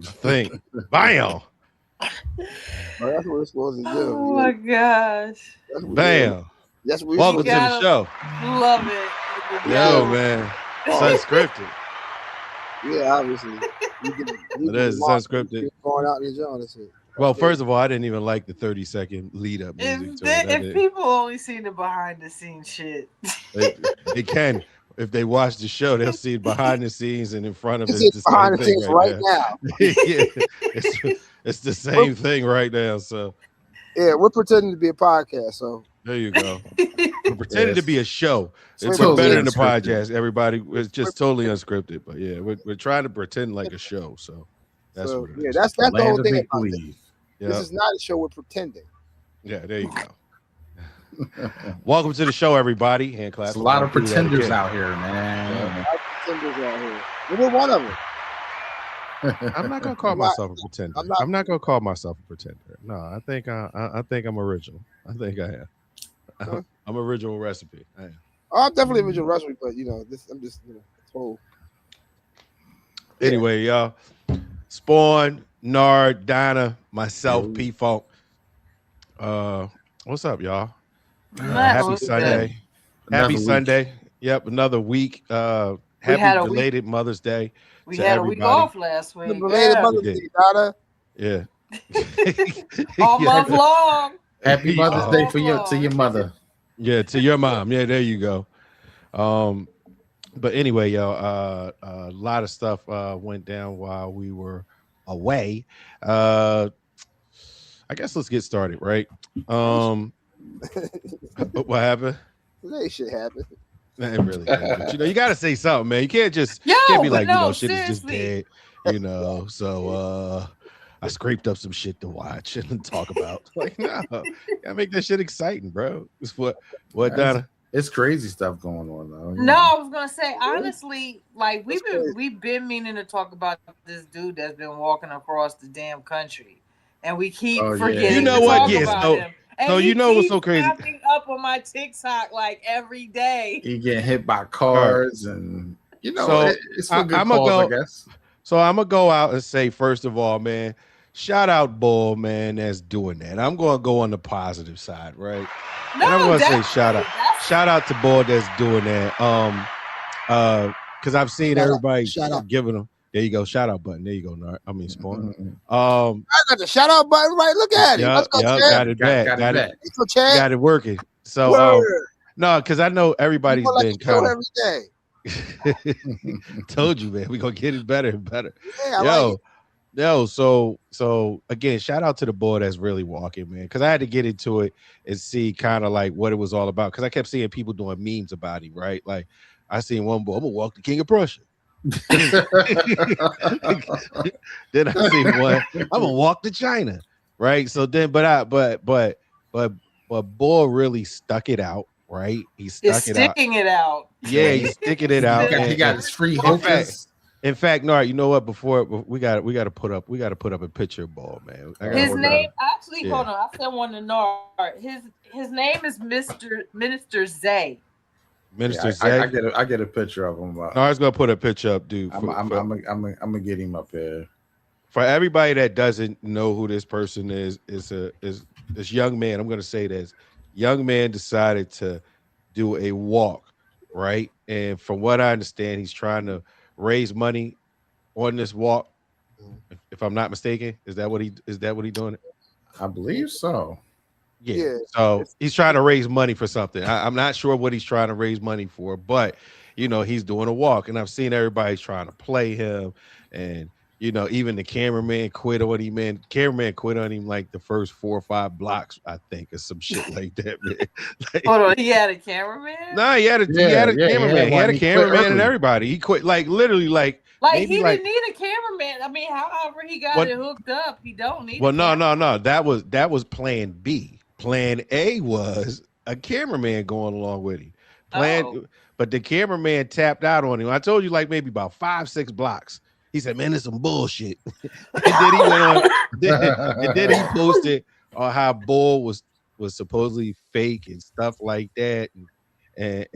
Think, bam, Well, that's what it's supposed to do. Oh my gosh. That's what, yeah, bam. that's what You Welcome to the gotta show. love it when you Yo, do. man. It's Oh, unscripted. yeah, obviously. You It can is. It's unscripted. going out in the zone. That's it. Well, That's first of all, I didn't even like the 30-second lead up music to it. If people only seen the behind the scenes shit. They can. If they watch the show, they'll see it behind the scenes and in front of This it's is the behind same the thing scenes right right now. now. Yeah, it's the same thing right now. So Yeah, we're pretending to be a podcast. So there you go. We're pretending to be a show. It's Totally better than a unscripted. podcast. Everybody, it's just totally unscripted. But yeah, we're trying to pretend like a show. So that's what it yeah, is. that's the Land whole of thing make about this. believe. Yeah, This is not a show. We're pretending. yeah. There you go. Welcome to the show, everybody. Hand clap. There's a lot of Do that pretenders again. out here, man. Pretenders out here. We're one of them. I'm not gonna call I'm not- myself a pretender. I'm not- I'm not gonna call myself a pretender. No, I think I'm original. I think I am. Huh? I'm original recipe. I am. Oh, I'm definitely original recipe, but I'm just whole. Anyway, y'all. Spawn, Nard, Dinah, myself, P Funk. What's up, y'all? Happy What's Sunday. Another Happy week. Sunday. Yep, another week. had Happy a week. belated Mother's Day. We to had a week everybody. off last week. Belated Yeah. Mother's We Day, did. Dada. Yeah. All Yeah. month long. Happy Yeah. Mother's Day to your mother. Yeah, to your mom. Yeah, there you go. But anyway, yo, a lot of stuff went down while we were away. I guess let's get started, right? What happened? That shit happened. It really did. But, you got to say something, man. You can't be but like, no, shit is just dead, seriously. So I scraped up some shit to watch and talk about. Like, no, gotta make that shit exciting, bro. It's what Donna? It's crazy stuff going on though. No, I was gonna say honestly, like we've been meaning to talk about this dude that's been walking across the damn country, and we keep Oh, yeah. forgetting You know to what? talk Yes, about so- him. And so he you know what's keeps so crazy? popping up on my TikTok like every day. You get hit by cars and So, it's for good I'ma cause, go- I guess. So I'm gonna go out and say, first of all, man, shout out Bull, man, that's doing that. I'm gonna go on the positive side, right? No, And I'm gonna say definitely. shout out to Bull that's doing that. Because I've seen Shout out, everybody shout out. giving them. There you go, shout out button. There you go, Nard. I mean, Spawn. Mhm. I got the shout out button right. Look at it. Yeah, Let's go, got Chad. it back. Got it Got back. it. Let's go, Chad. Got it working. So Word. no, because I know You everybody's go like been a show kind every day. of told you, man. We gonna get it better and better. Yeah, I like it. Yo, so again, shout out to the boy that's really walking, man. Because I had to get into it and see kind of like what it was all about. Because I kept seeing people doing memes about him, right? Like I seen one boy, I'm gonna walk the King of Prussia. Then I seen one, I'm gonna walk to China, right? So then, but boy really stuck it out, right? He It's stuck it out. sticking it out. Yeah, he's sticking it out. He got his free In hocus. In fact, Nard, you know what? Before we got to put up a picture of Ball, man. I gotta His work name on actually, Yeah. hold on, I said one to Nard. His name is Minister Zay. it. Minister I Zay. I get a picture of him. Nard's gonna put a picture up, dude. I'm gonna get him up here. For everybody that doesn't know who this person is this young man. I'm gonna say this young man decided to do a walk, right? And from what I understand, he's trying to raise money on this walk. If I'm not mistaken, is that what he doing? I believe so. Yeah. So he's trying to raise money for something. I'm not sure what he's trying to raise money for, but he's doing a walk, and I've seen everybody's trying to play him, and even the cameraman quit on him. Man, cameraman quit on him like the first 4 or 5 blocks, I think, or some shit like that, man. Like, Hold on, he had a cameraman? nah, he had a cameraman. He had a cameraman and everybody. He quit like literally like maybe he like didn't need a cameraman. I mean, however he got it hooked up, he don't need well, a cameraman. no. That was plan B. Plan A was a cameraman going along with him. But the cameraman tapped out on him. I told you like maybe about 5, 6 blocks. He said, "Man, it's some bullshit." And then he went on. And then he posted on how Bull was supposedly fake and stuff like that, and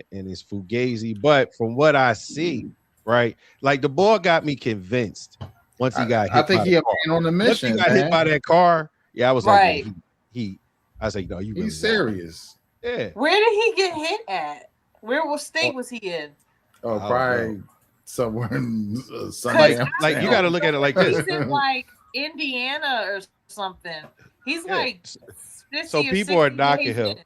it's fugazi. But from what I see, right, like the Bull got me convinced once he got I hit think by he the a car. man on the Once he mission, got hit man. by that car, yeah, I was Right. like, he. I was like, no, you really He's wrong. serious. Yeah. Where did he get hit at? What state was he in? Oh, I don't probably know. somewhere in Because Like you got to look at it like this. he's in like Indiana or something. He's Yeah. like 50 So or people are 60 knocking days him. in.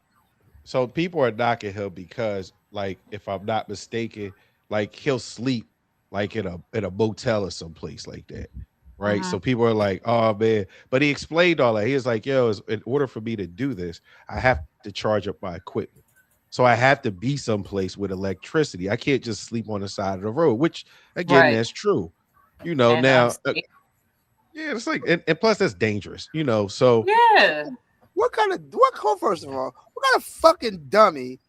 So people are knocking him because, like, if I'm not mistaken, like he'll sleep like in a motel or someplace like that. Right. So people are like, oh man. But he explained all that. He was like, yo, in order for me to do this, I have to charge up my equipment. So I have to be someplace with electricity. I can't just sleep on the side of the road, which again, Right. that's true. You know, And now unsafe. yeah, it's like and plus that's dangerous, you know. So Yeah. First of all, what kind of fucking dummy,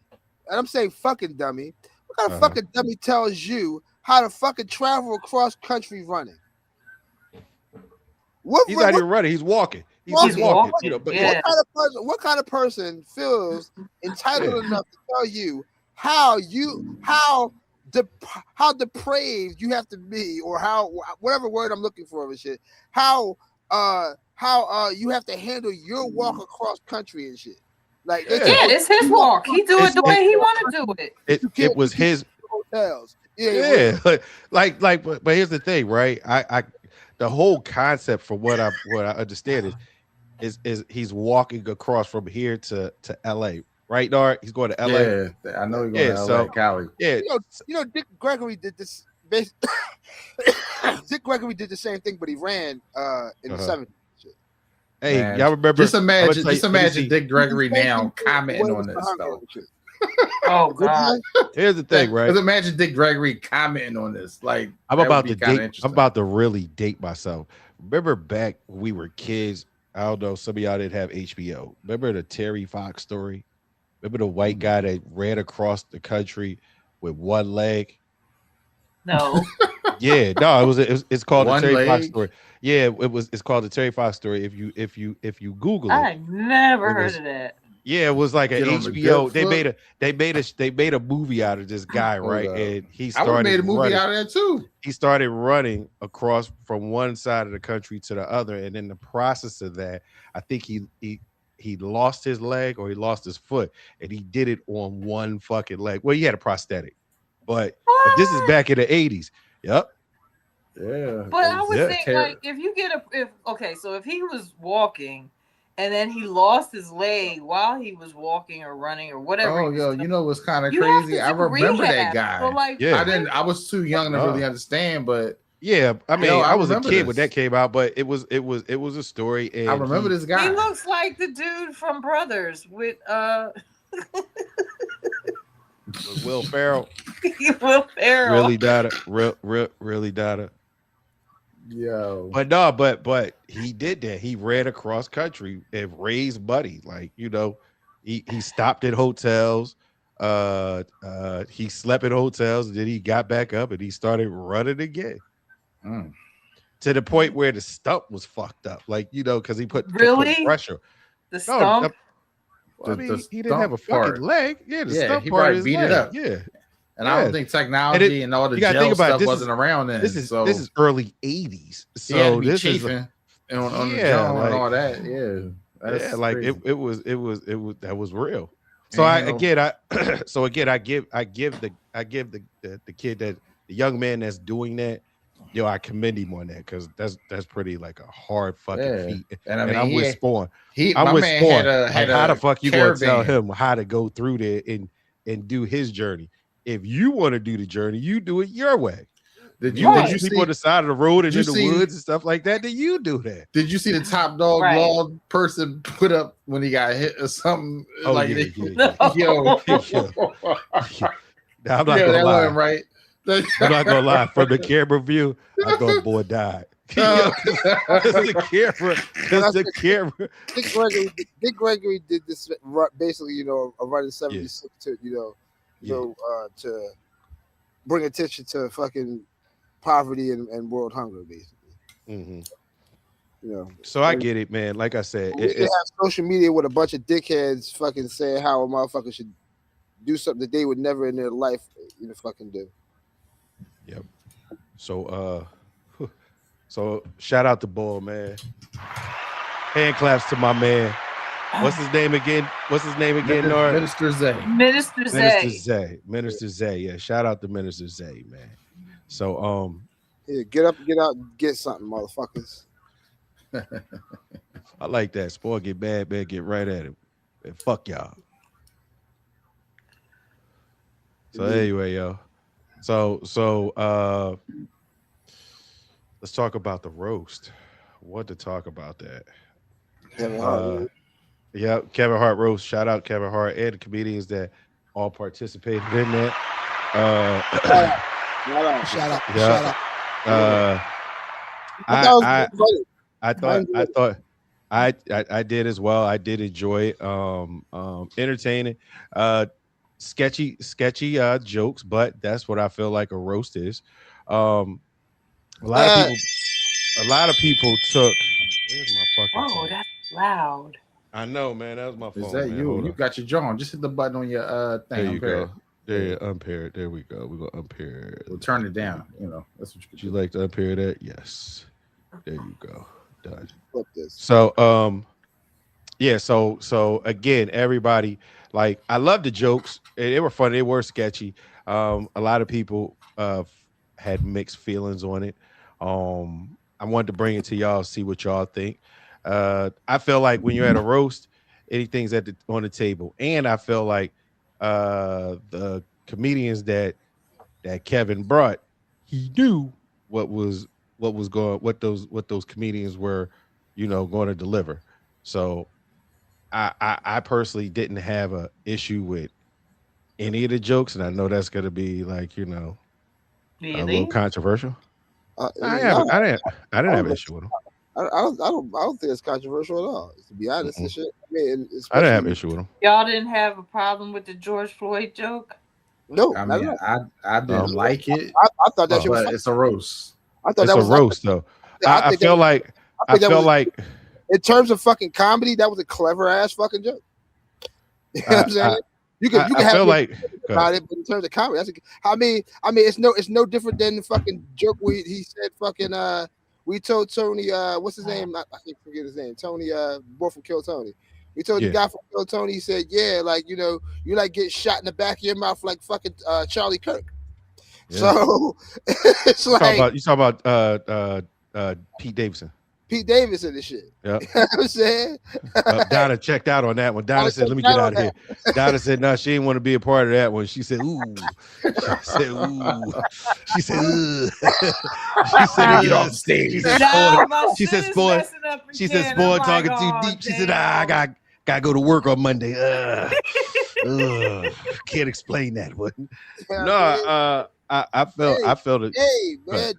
and I'm saying fucking dummy, what kind of fucking dummy tells you how to fucking travel across country running? he's not even running, he's walking. He's walking, you know, but yeah. What kind of person feels entitled enough to tell you how depraved you have to be, or how whatever word I'm looking for and shit, how you have to handle your walk across country and shit. Like it's his walk. He do it the way he want to do it. It was his hotels. Yeah, like but here's the thing, right? I the whole concept for what I understand is he's walking across from here to LA, right, Nard? He's going to LA. Yeah, I know he's going to LA, Cali. Yeah, you know, Dick Gregory did this. Dick Gregory did the same thing, but he ran in the 70s. Hey, Man, y'all remember? Just imagine Dick Gregory now commenting on this though. Oh God! Here's the thing, right? Just imagine Dick Gregory commenting on this. Like I'm about to really date myself. Remember back when we were kids? I don't know. Some of y'all didn't have HBO. Remember the Terry Fox story? Remember the white guy that ran across the country with one leg? No. Yeah, no, it's called the Terry Fox leg? story. Yeah, it's called the Terry Fox story. If you Google it, I never heard of that. Yeah, it was like an Get on the HBO. good They made a movie out of this guy, right? And he I would have started made a movie running. out of that too. He started running across from one side of the country to the other, and in the process of that, I think he lost his leg or he lost his foot, and he did it on one fucking leg. Well, he had a prosthetic, but this is back in the 80s. Yep. Yeah. But I would think like if he was walking and then he lost his leg while he was walking or running or whatever. Oh, yo, you know what's kind of crazy? I remember that guy. So like, I was too young to really understand, but yeah, I mean, I was a kid when this. that came out, but it was a story. And I remember this guy. He looks like the dude from Brothers with Will Ferrell. Will Ferrell. Really died it. Really died it. Yo. But no, but he did that. He ran across country and raised money. Like, you know, he stopped at hotels. He slept in hotels, and then he got back up and he started running again. To the point where the stump was fucked up. Like, you know, because he put pressure. The stump? Well, I mean, he didn't have a fucking leg. Yeah, the stump he part is beat it up. Yeah. And I don't think technology and all the gel stuff wasn't around then. This is early 80s. So he had to be this chafing is on the gel and all that. Yeah. That's like crazy. it was that was real. So I give the kid, that the young man that's doing that, yo, I commend him on that, because that's pretty like a hard fucking feat. And I'm with Spawn. I'm with Spawn. Like, how the fuck you gonna tell him how to go through there and do his journey? If you want to do the journey, you do it your way. Did you see people on the side of the road and in the woods and stuff like that? Then you do that. Did you see the top dog law person put up when he got hit or something? Oh, like yeah. Yo. Now, I'm not gonna lie. Right. I'm not gonna lie. From the camera view, I thought boy died. the camera. Dick Gregory did this basically, you know, around 76 to, you know, to bring attention to fucking poverty and world hunger, basically. Mm-hmm. You know, so I get it, man. Like I said, you have social media with a bunch of dickheads fucking saying how a motherfucker should do something that they would never in their life, you know, fucking do. Yep. So So shout out to Bull, man. Hand claps to my man. What's his name again? Nard? Minister Zay. Minister Zay. Yeah, shout out to Minister Zay, man. So yeah, get up, get out, get something, motherfuckers. I like that. Spoil get bad, man, get right at him. And fuck y'all. So anyway, yo. So let's talk about the roast. What to talk about that? Kevin Hart. Yeah, Kevin Hart roast. Shout out Kevin Hart and the comedians that all participated in that. Shout out. I did as well. I did enjoy it. Entertaining. Sketchy jokes, but that's what I feel like a roast is. A lot of people took. Where's my fucking phone? That's loud. I know, man. That was my phone. Is that man. you? You got your jaw on. Just hit the button on your thing. There you go. There, unpair it. There we go. We're gonna unpair it. We'll turn it down. You know, that's what you like to unpair that? Yes. There you go. Done. Flip this. So yeah, so again, everybody, like, I love the jokes. They were funny, they were sketchy. A lot of people had mixed feelings on it. I wanted to bring it to y'all, see what y'all think. I feel like when you're at a roast, anything's on the table. And I feel like the comedians that Kevin brought, he knew what those comedians were, going to deliver. So I personally didn't have a issue with any of the jokes, and I know that's gonna be like, a little controversial. I didn't have an issue with them. I don't think it's controversial at all, to be honest. And shit. I mean, I didn't have an issue with them. Y'all didn't have a problem with the George Floyd joke? No, I mean, I didn't like it. I thought that shit was it's a roast. I thought it's that was a roast, though. I feel like in terms of fucking comedy, that was a clever ass fucking joke. You know what I'm saying? You can feel like about it, but in terms of comedy, I mean, it's no different than the fucking joke he said fucking we told Tony what's his name? I can't forget his name. Tony boy from Kill Tony. We told the guy from Kill Tony. He said, "Yeah, like you like get shot in the back of your mouth like fucking Charlie Kirk." Yeah. So it's you talk about Pete Davidson. Pete Davidson and shit. Yeah. You know what I'm saying? Donna checked out on that one. Donna said, "Let me get out of here." Donna said, "No, she didn't want to be a part of that one." She said, "Ooh." She said, "Ooh." She said, "Ugh." She said, "Get off stage." She said, "Spoil." She said, "Spoil talking too deep." She said, "I gotta go to work on Monday." Can't explain that one. No, I felt it. Hey man,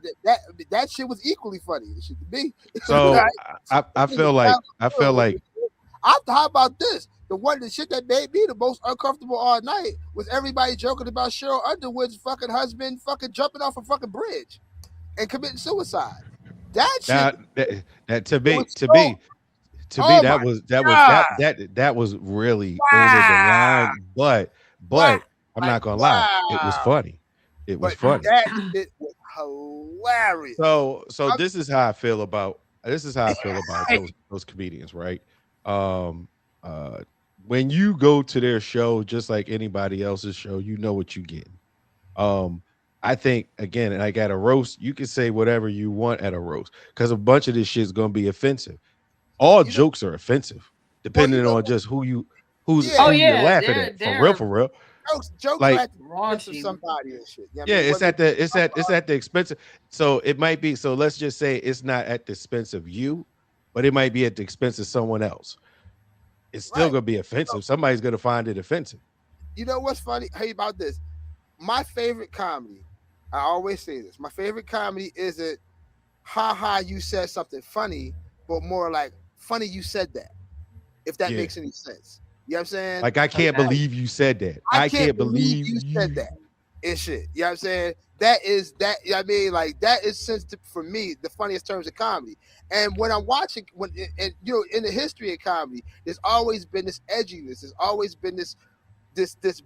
that shit was equally funny. It should be. So I feel like how about this? The shit that made me the most uncomfortable all night was everybody joking about Cheryl Underwood's fucking husband fucking jumping off a fucking bridge and committing suicide. That shit. That to me that was really over the line. But I'm not gonna lie, it was funny. It was funny. It was hilarious. So this is how I feel about those comedians, right? When you go to their show, just like anybody else's show, you know what you get. I think, again, like at a roast, you can say whatever you want at a roast because a bunch of this shit is gonna be offensive. All jokes are offensive, depending on just who you're laughing at. For real. Jokes like raunchy somebody and shit. You know it's at the expense of, so it might be, so let's just say it's not at the expense of you, but it might be at the expense of someone else. It's still gonna be offensive. Somebody's gonna find it offensive. You know what's funny? Hey, about this, my favorite comedy, I always say this, my favorite comedy isn't ha you said something funny, but more like funny you said that, if that makes any sense. You know what I'm saying? Like, I can't believe you said that. I can't believe you said that and shit. You know what I'm saying? That is that. You know what I mean, like, that is for me the funniest terms of comedy. And when I'm watching, in the history of comedy, there's always been this edginess. There's always been this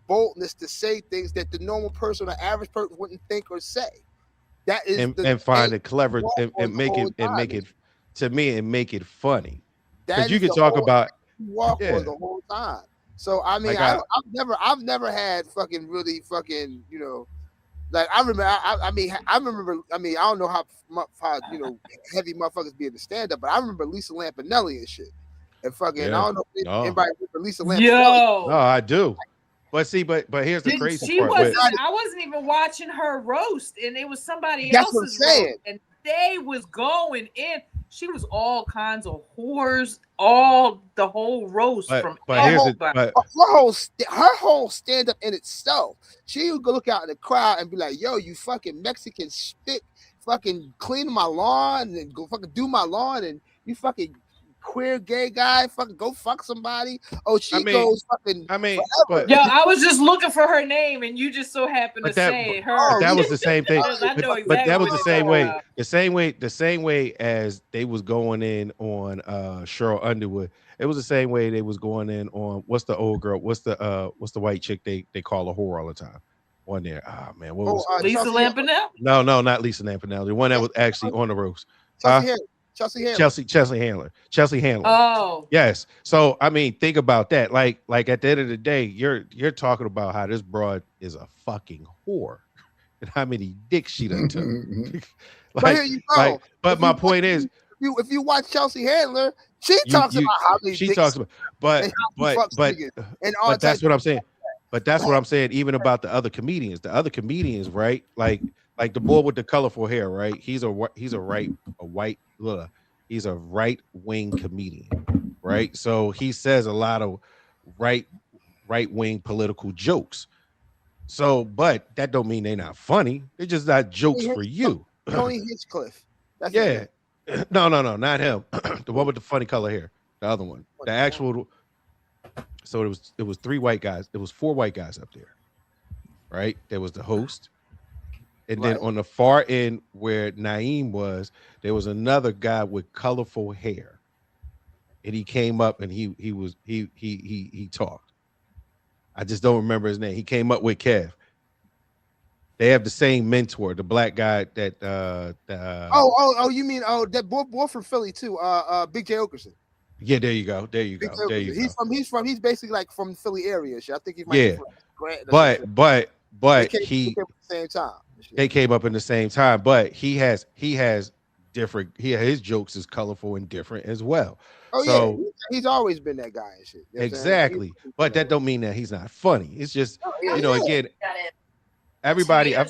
boldness to say things that the normal person or average person wouldn't think or say. That is and find it clever and make it to me and make it funny. Because you could talk about walk for the whole time. So I mean, like I've never had fucking really fucking like I remember. I mean, I don't know how heavy motherfuckers be in the stand up, but I remember Lisa Lampanelli and shit. And fucking I don't know if anybody remember Lisa Lampanelli. No, I do. But see, but here's the crazy part. I wasn't even watching her roast, and it was somebody else's roast, and they was going in. She was all kinds of whores, the whole roast from everybody. Her whole stand up in itself. She would go look out in the crowd and be like, "Yo, you fucking Mexican spit, fucking clean my lawn and go fucking do my lawn, and you fucking queer gay guy, fucking go fuck somebody." Oh, goes fucking. But I was just looking for her name, and you just so happened to say her. But that was the same thing. But that was the same way as they was going in on Cheryl Underwood. It was the same way they was going in on what's the old girl? What's the white chick they call a whore all the time? One there. Oh man, what was Lisa Lampanelli? No, not Lisa Lampanelli. The one that was actually on the roast. Chelsea Handler. Chelsea Handler. Oh. Yes. So I mean, think about that. Like at the end of the day, you're talking about how this broad is a fucking whore and how many dicks she done took. But my point is, if you watch Chelsea Handler, she talks about how many dicks talks about but that's what I'm saying. But that's what I'm saying, even about the other comedians. The other comedians, right? Like the boy with the colorful hair, right? He's a right wing comedian, right? So he says a lot of right wing political jokes. So, but that don't mean they're not funny. They're just not jokes for you. Tony Hinchcliffe. No, not him. The one with the funny color hair. The other one. The actual. So it was 3 white guys. It was 4 white guys up there, right? There was the host. And then on the far end where Naeem was, there was another guy with colorful hair. And he came up and he talked. I just don't remember his name. He came up with Kev. They have the same mentor, the black guy that you mean that boy from Philly too, Big J Okerson. Yeah, there you go. He's basically like from the Philly area. I think he might be from Grant. But he came at the same time. They came up in the same time, but he has different. His jokes is colorful and different as well. Oh so, yeah, he's always been that guy and shit. You know exactly, but that don't mean that he's not funny. It's just again, everybody. I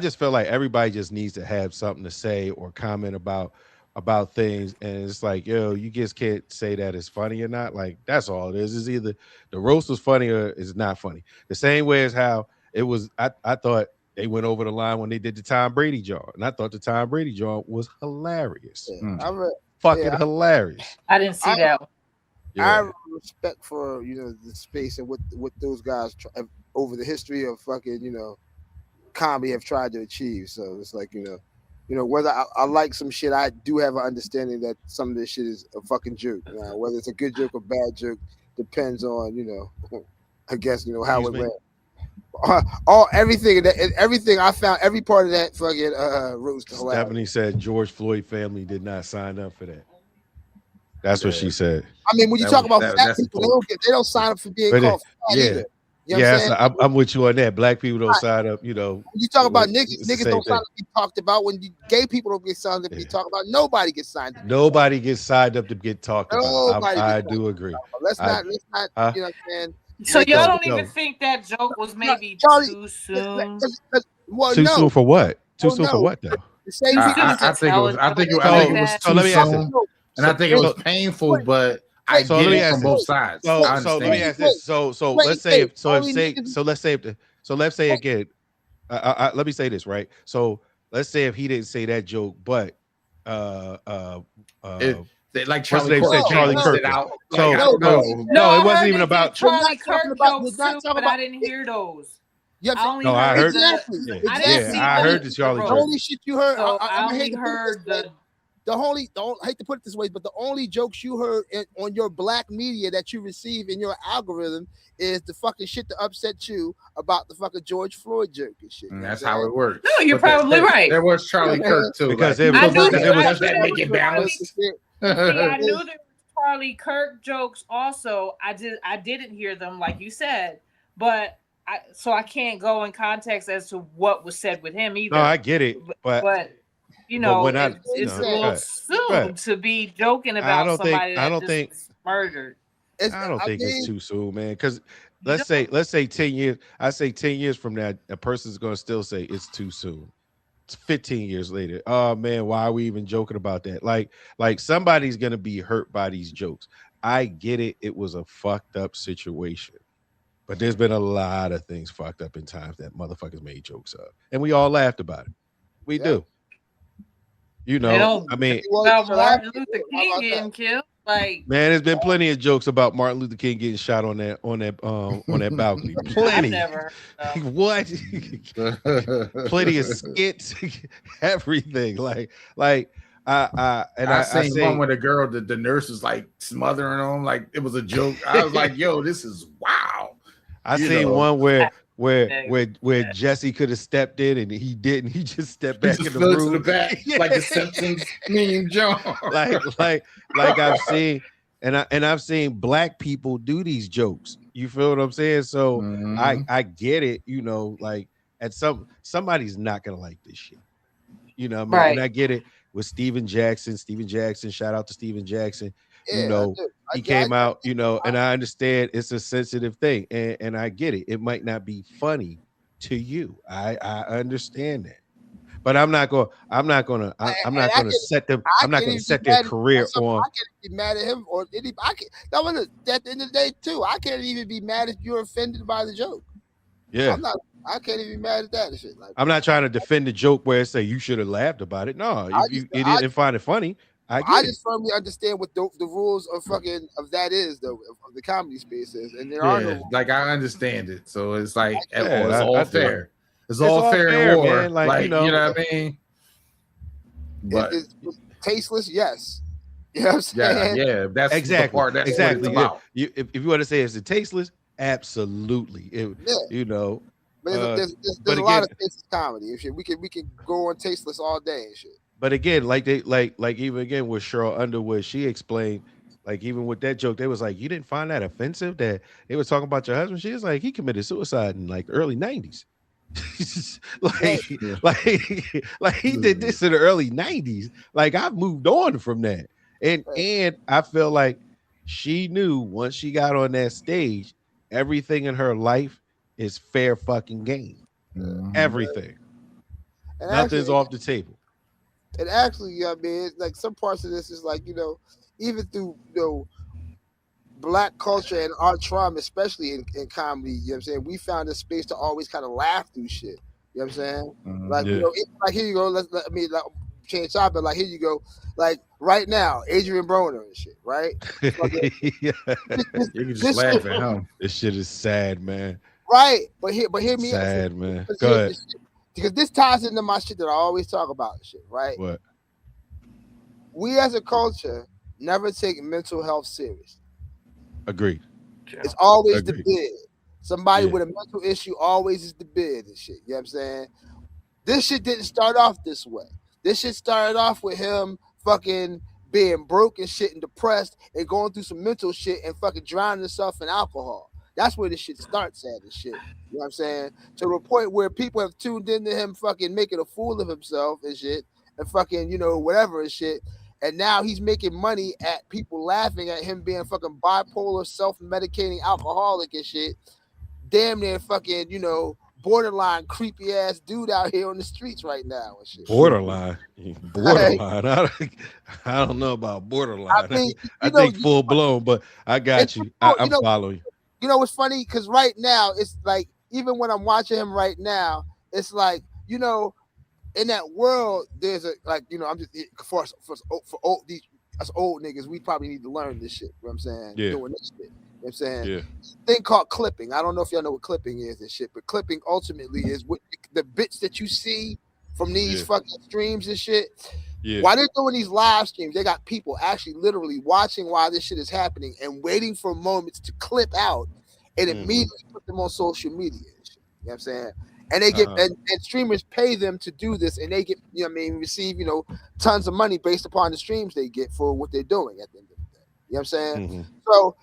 just feel like everybody just needs to have something to say or comment about things, and it's like, yo, you just can't say that it's funny or not. Like that's all it is. It's either the roast was funny or it's not funny. The same way as how it was. I thought they went over the line when they did the Tom Brady joint, and I thought the Tom Brady joint was hilarious. Fucking hilarious. I didn't see that one. I have respect for the space and what those guys over the history of fucking comedy have tried to achieve. So it's like whether I like some shit, I do have an understanding that some of this shit is a fucking joke. Whether it's a good joke or bad joke depends on I guess how it went. Everything I found, every part of that fucking roast. Stephanie said George Floyd family did not sign up for that. That's what she said. I mean, when you talk about fat people, they don't sign up for being called fat either. I'm with you on that. Black people don't sign up. When you talk about niggas don't sign up to be talked about. When gay people don't get signed up to be talked about, nobody gets signed up. Nobody gets signed up to get talked about. I do agree. Let's not. You know what I'm saying? So y'all don't even think that joke was maybe too soon? Too soon for what? Too soon for what though? I think it was too soon, and I think it was painful, but I get it from both sides. So let me ask this. Let's say again. Let me say this, right? So let's say if he didn't say that joke, but like Charlie Kirk out. No, it wasn't even about Charlie Kirk jokes too, but I didn't hear those. I heard. I heard the Charlie Kirk. The only shit you heard. I only heard don't hate to put it this way, but the only jokes you heard on your black media that you receive in your algorithm is the fucking shit that upset you about the fucking George Floyd joke and shit. That's how it works. No, you're probably right. There was Charlie Kirk too. Because I knew that make it balance. I knew there was Charlie Kirk jokes also. I didn't hear them like you said, but I can't go in context as to what was said with him either. No, I get it, but you know, it's a little soon to be joking about somebody that murdered. I don't think it's too soon, man. Because let's say 10 years. I say 10 years from now, a person's gonna still say it's too soon. It's 15 years later. Oh man, why are we even joking about that? Like somebody's gonna be hurt by these jokes. I get it. It was a fucked up situation. But there's been a lot of things fucked up in times that motherfuckers made jokes of. And we all laughed about it. We do. You know, I mean, about Martin Luther King getting killed. Like, man, there's been plenty of jokes about Martin Luther King getting shot on that balcony. Plenty. Never, what? Plenty of skits, everything. I seen one with a girl that the nurse was like smothering on, like it was a joke. I was like, yo, this is wow. I seen one where Jesse could have stepped in and he didn't. He just stepped back in the room, to the back, like the Simpsons meme John. like I've seen, and I've seen black people do these jokes. You feel what I'm saying? So I get it. You know, like at somebody's not gonna like this shit. You know what I mean? Right. And I get it with Steven Jackson. Shout out to Steven Jackson. Yeah, you know, he came out, you know, and I understand it's a sensitive thing, and I get it. It might not be funny to you. I understand that, but I'm not gonna set their career on. I can't be mad at him or anybody. At the end of the day too. I can't even be mad if you're offended by the joke. Yeah, I can't even be mad at that shit. Like, I'm not trying to defend the joke where it say you should have laughed about it. No, you didn't find it funny. I just firmly understand what the rules of that is though of the comedy space is, and there are no like I understand it, so it's like it's all fair. It's all fair in war, man. Like you know what I mean. But it's tasteless, yes. You know what I'm saying? Yeah. That's exactly the part. That's exactly. What if you want to say it's tasteless, absolutely. You know. But there's a lot of tasteless comedy and shit. We can go on tasteless all day and shit. But again, like even again with Cheryl Underwood, she explained, like even with that joke, they was like, you didn't find that offensive that they were talking about your husband? She was like, he committed suicide in like early 90s. like he did this in the early 90s. Like I've moved on from that. And I feel like she knew once she got on that stage, everything in her life is fair fucking game. Everything. And nothing's off the table. And actually, you know what I mean, it's like some parts of this is like, you know, even through, you know, black culture and our trauma, especially in comedy, you know what I'm saying, we found a space to always kind of laugh through shit. You know what I'm saying? Like, you know, like here you go, like change topic, like here you go, like right now, Adrian Broner and shit, right? You can just laugh at him. This shit is sad, man. Right, but hear me out. Sad, man. Go ahead. Because this ties into my shit that I always talk about, shit, right? What? We as a culture never take mental health serious. Agreed. It's always the bid. Somebody with a mental issue always is the bid and shit. You know what I'm saying? This shit didn't start off this way. This shit started off with him fucking being broke and shit and depressed and going through some mental shit and fucking drowning himself in alcohol. That's where this shit starts at and shit. You know what I'm saying? To the point where people have tuned into him fucking making a fool of himself and shit and fucking, you know, whatever and shit. And now he's making money at people laughing at him being fucking bipolar, self-medicating alcoholic and shit. Damn near fucking, you know, borderline creepy ass dude out here on the streets right now and shit. Borderline. I don't know about borderline. I think full blown, but I got you. I'm following you. You know what's funny? Because right now, it's like, even when I'm watching him right now, it's like, you know, in that world, there's a, like, you know, I'm just, for old, us old niggas, we probably need to learn this shit. You know what I'm saying? Yeah. Doing this shit. You know what I'm saying? Yeah. Thing called clipping. I don't know if y'all know what clipping is and shit, but clipping ultimately is what the bits that you see from these fucking streams and shit. While they're doing these live streams, they got people actually literally watching while this shit is happening and waiting for moments to clip out and immediately put them on social media. You know what I'm saying? And they get and streamers pay them to do this, and they get, you know what I mean, receive, you know, tons of money based upon the streams they get for what they're doing at the end of the day. You know what I'm saying? So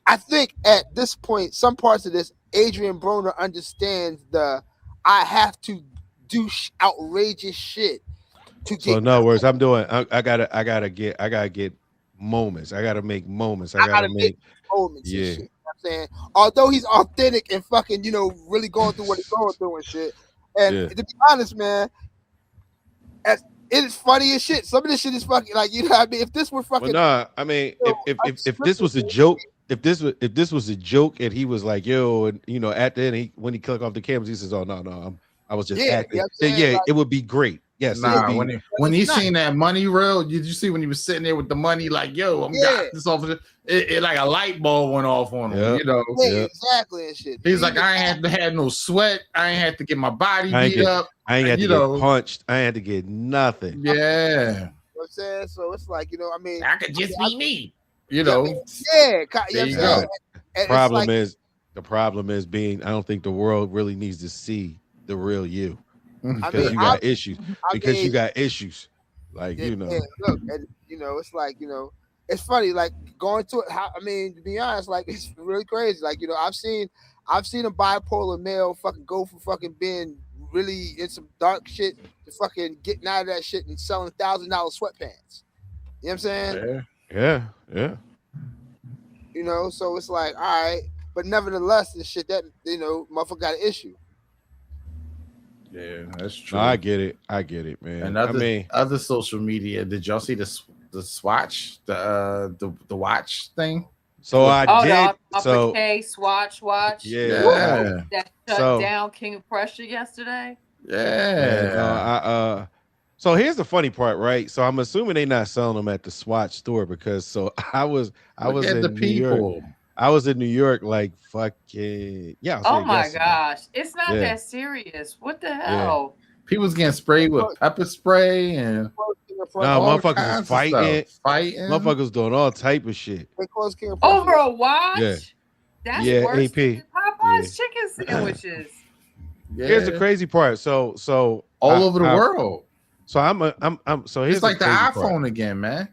I think at this point, some parts of this, Adrian Broner understands I have to do outrageous shit to get. So in other words, I gotta get moments. I gotta make moments. I gotta make moments. Yeah. And shit, you know what I'm saying? Although he's authentic and fucking, you know, really going through what he's going through and shit. And to be honest, man, it is funny as shit. Some of this shit is fucking, like, you know what I mean? If this were fucking, I mean, if this was a joke, if this was a joke and he was like, yo, and you know, at the end, when he clicked off the cameras, he says, oh no, I was just acting. Then, it would be great. Yes, when he seen that money reel, did you see when he was sitting there with the money, like, yo, I'm got this off of it, like a light bulb went off on him, you know. Exactly and shit. He's like, I ain't had to have no sweat, I ain't had to get my body beat up, I ain't had to get punched, I ain't had to get nothing. Yeah. You know what I'm saying? So it's like, you know, I mean, I could just be me, you know. Yeah, there you go. The problem is being, I don't think the world really needs to see the real you. Because you got issues. You got issues. Like, you know. Look, and you know, it's like, you know, it's funny, like going to it. To be honest, like it's really crazy. Like, you know, I've seen a bipolar male fucking go from fucking being really in some dark shit to fucking getting out of that shit and selling $1,000 sweatpants. You know what I'm saying? Yeah. You know, so it's like, all right, but nevertheless, this shit that, you know, motherfucker got an issue. Yeah, that's true. No, I get it, man. And other social media. Did y'all see the swatch, the watch thing? So I did. The K swatch watch. Yeah. That shut down King of Prussia yesterday. Yeah. So here's the funny part, right? So I'm assuming they're not selling them at the Swatch store because I was in New York. I was in New York, like fucking Oh my gosh, it's not that serious. What the hell? People was getting sprayed with pepper spray and motherfuckers was fighting. Motherfuckers doing all type of shit over a watch. That's worse AP. than Popeye's chicken sandwiches. Here's the crazy part. So all over the world. So so here's it's like the iPhone part. Again, man.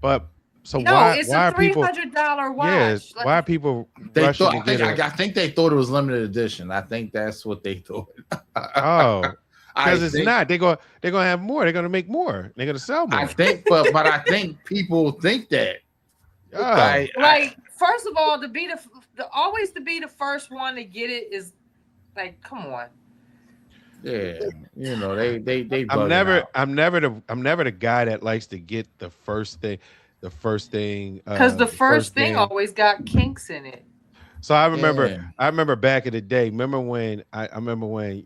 But it's a $300 watch. Yes. Why are people rushing to get it? I think they thought it was limited edition. I think that's what they thought. Because it's not. They're gonna have more. They're gonna make more. They're gonna sell more. I think, but I think people think that. Like, first of all, to be the first one to get it is like, come on. Yeah, you know, they I'm never the guy that likes to get the first thing. Because the first thing always got kinks in it. So I remember back in the day. Remember when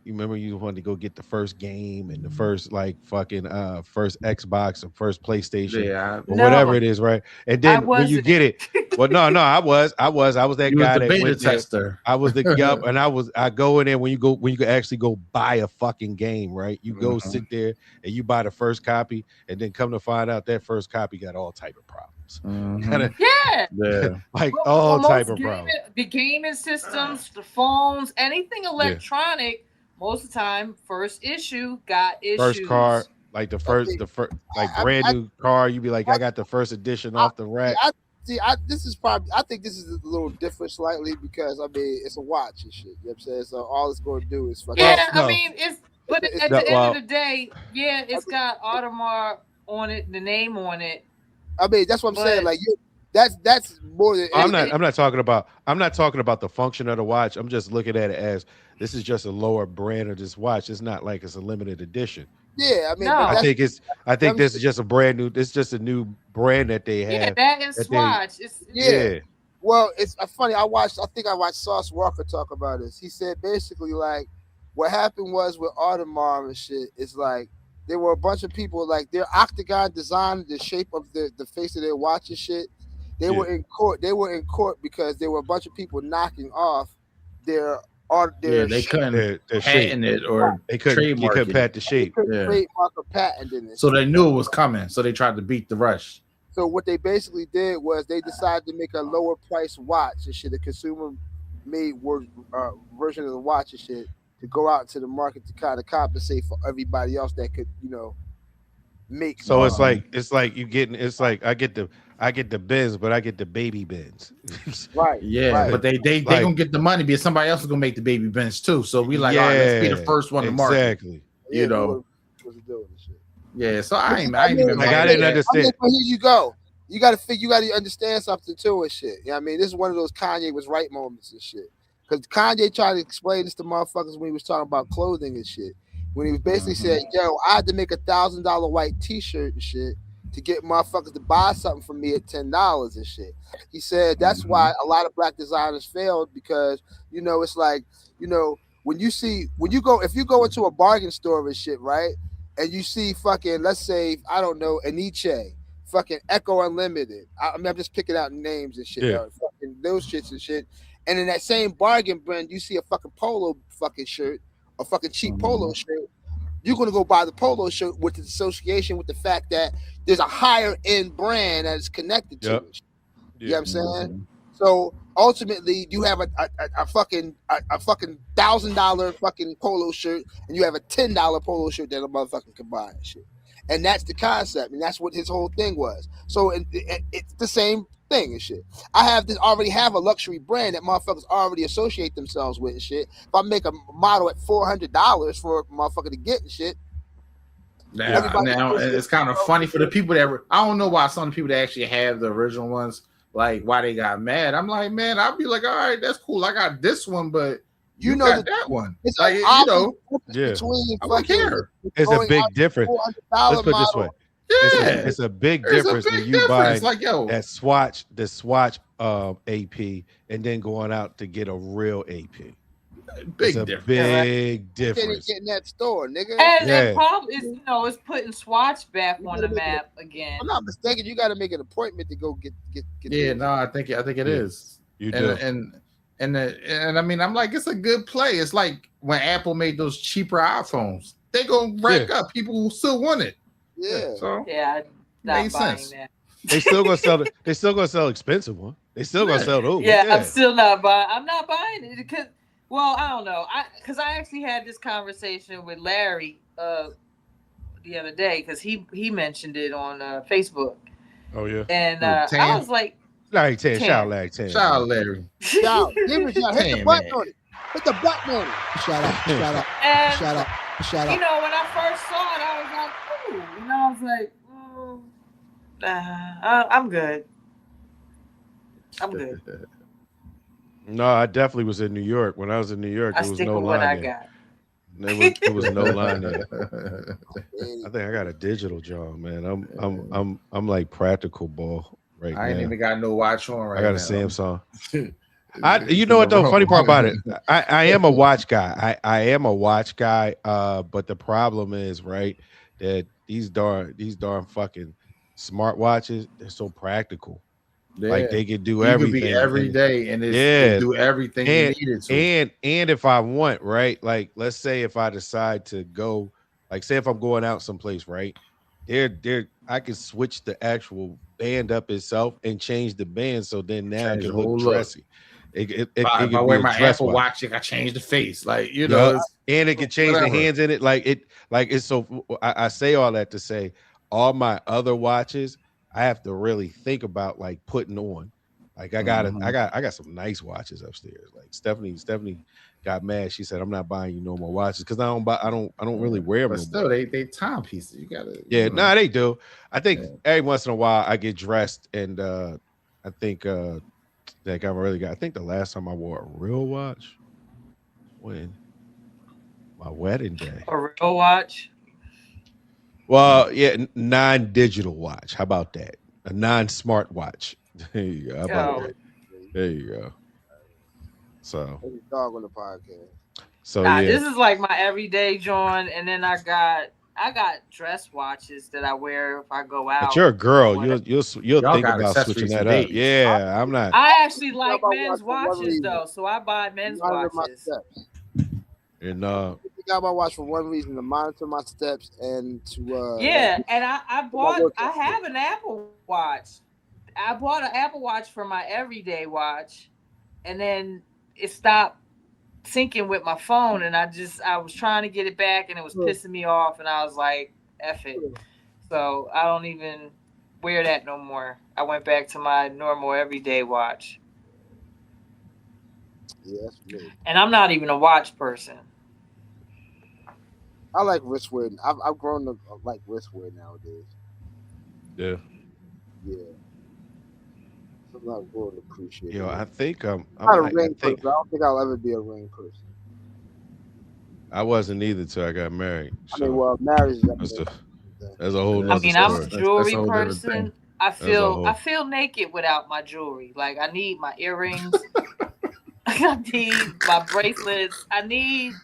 you wanted to go get the first game and the first first Xbox or first PlayStation or whatever it is, right? And then when you get it, well, no, I was that guy that beta tester. I was the and I go in there when you could actually go buy a fucking game, right? You go sit there and you buy the first copy, and then come to find out that first copy got all type of problems. All type of problems. The gaming systems, the phones, anything electronic, most of the time, first issue got issues. First car, like the first brand new car, you'd be like, I got the first edition off the rack. I think this is a little different slightly because it's a watch and shit. You know what I'm saying? So all it's going to do is fucking. Yeah, I mean, but at the end of the day, it's got Audemars on it, the name on it. I mean, that's what I'm saying. Like, that's more than. I'm not talking about the function of the watch. I'm just looking at it as this is just a lower brand of this watch. It's not like it's a limited edition. Yeah, I mean, I think this is just a brand new. It's just a new brand that they have. Yeah, that is Swatch. Well, it's funny. I think I watched Sauce Walker talk about this. He said basically like what happened was with Audemars and shit. It's like. There were a bunch of people like their octagon design, the shape of the face of their watch and shit. They were in court. They were in court because there were a bunch of people knocking off their they couldn't patent it or they couldn't. You couldn't patent the shape. Trademark or patent in it. So they knew it was coming. So they tried to beat the rush. So what they basically did was they decided to make a lower price watch and shit, a consumer made version of the watch and shit, to go out to the market to kind of compensate for everybody else that could, make. So it's like you getting. It's like I get the Benz, but I get the baby Benz. Right. Yeah, right. but they gonna get the money because somebody else is gonna make the baby Benz too. So we like, all right, let's be the first one to market. Exactly. You know. Yeah, so I ain't even. I didn't understand. Here you go. You got to understand something too and shit. You know what I mean? This is one of those Kanye was right moments and shit. Because Kanye tried to explain this to motherfuckers when he was talking about clothing and shit. When he was basically saying, yo, I had to make $1,000 white t-shirt and shit to get motherfuckers to buy something from me at $10 and shit. He said that's why a lot of black designers failed because, it's like, if you go into a bargain store and shit, right? And you see fucking, let's say, I don't know, Aniche, fucking Echo Unlimited. I'm just picking out names and shit. Fucking those shits and shit. And in that same bargain brand, you see a fucking polo fucking shirt, a fucking cheap polo shirt. You're gonna go buy the polo shirt with the association with the fact that there's a higher end brand that is connected to it. You know what I'm saying? So ultimately, you have a fucking $1,000 fucking polo shirt, and you have a $10 polo shirt that a motherfucker can buy and shit. And that's the concept, and that's what his whole thing was. So it's the same thing and shit. I already have a luxury brand that motherfuckers already associate themselves with and shit. If I make a model at $400 for a motherfucker to get and shit. Now it's kind of funny for the people that I don't know why some people that actually have the original ones, like why they got mad. I'm like, man, I'll be like, all right, that's cool. I got this one, but you got that one. It's like, between I don't care. It's a big difference. Let's put it this way. Yeah, it's a big difference when you buy like, the Swatch AP and then going out to get a real AP. Big difference. Get in that store, nigga. And the problem is, it's putting Swatch back on the map again. I'm not mistaken. You got to make an appointment to go get. Yeah, no, I think it is. You do. And I mean, I'm like, it's a good play. It's like when Apple made those cheaper iPhones, they gonna rank up. People who still want it. Yeah. So makes sense. That. They still gonna sell. They still gonna sell expensive one. They still gonna sell those. Yeah, I'm still not buying. I'm not buying it because, well, I don't know. Because I actually had this conversation with Larry the other day because he mentioned it on Facebook. Oh yeah. And I was like, Larry 10, shout Larry 10. Shout out Larry. Shout. Give it a shout. Hit the button on it. Hit the button on it. Shout out. And, shout out. When I first saw it, I was like, ooh. I was like, I'm good. I'm good. No, I definitely was in New York. When I was in New York, there was no line there. There was no line there. I think I got a digital John, man. I'm like practical ball right now. I ain't even got no watch on right now. I got a Samsung. You know what though? Funny part about it, I am a watch guy. I am a watch guy. But the problem is, right, that these darn fucking smartwatches, they're so practical. Yeah. Like they can do everything. Could be every day, and they do everything you needed to. And if I want, right, like let's say if I decide to go, like say if I'm going out someplace, right, I can switch the actual band up itself and change the band, so then now I can look dressy. If I wear my Apple Watch, I can change the face, like and it can change the hands in it, it's so. I say all that to say, all my other watches, I have to really think about like putting on. Like I got some nice watches upstairs. Like Stephanie got mad. She said, "I'm not buying you no more watches because I don't really wear them." But still, they timepieces. You gotta. Yeah, no, they do. I think every once in a while I get dressed, and I think I think the last time I wore a real watch, when my wedding day. A real watch. Well, yeah, non-digital watch. How about that? A non-smart watch. There you go. How about that? There you go. So, dog on the podcast. So this is like my everyday John, and then I got I got dress watches that I wear if I go out. But you're a girl. You'll think about switching that up. days. Yeah, I'm not. I actually like men's watches though, so I buy men's watches. And I got my watch for one reason: to monitor my steps and to. Yeah, and I have an Apple Watch. I bought an Apple Watch for my everyday watch, and then it stopped syncing with my phone, and I was trying to get it back, and it was pissing me off, and I was like, F it. So I don't even wear that no more. I went back to my normal everyday watch. Yeah, that's me. And I'm not even a watch person. I like wristwear. I've grown to like wristwear nowadays. Yeah. Yeah. I'm not going to appreciate it. I think I'm not a ring person. I don't think I'll ever be a ring person. I wasn't either till I got married. So I mean, well, marriage is that's a whole nother story. I'm a jewelry person. I feel naked without my jewelry. Like I need my earrings. I need my bracelets. I need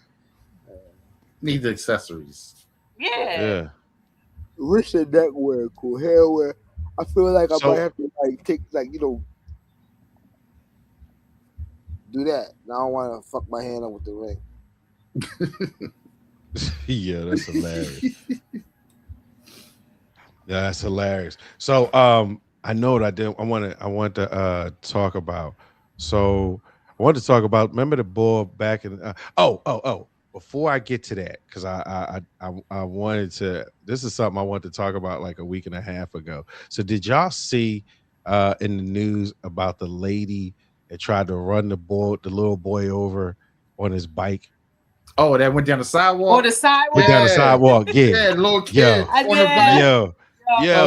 the accessories. Yeah. Wrist and neck wear, cool hair wear. I feel like I might have to take do that. Now I don't want to fuck my hand up with the ring. Yeah, that's hilarious. Yeah, that's hilarious. So I know what I want to talk about. So I want to talk about, remember the bull back in before I get to that, because I wanted to, this is something I wanted to talk about like a week and a half ago. So did y'all see in the news about the lady that tried to run the little boy over on his bike? Oh, that went down the sidewalk? Oh, the sidewalk? Went down the sidewalk, yeah. Yeah, little kid on the bike. Yo,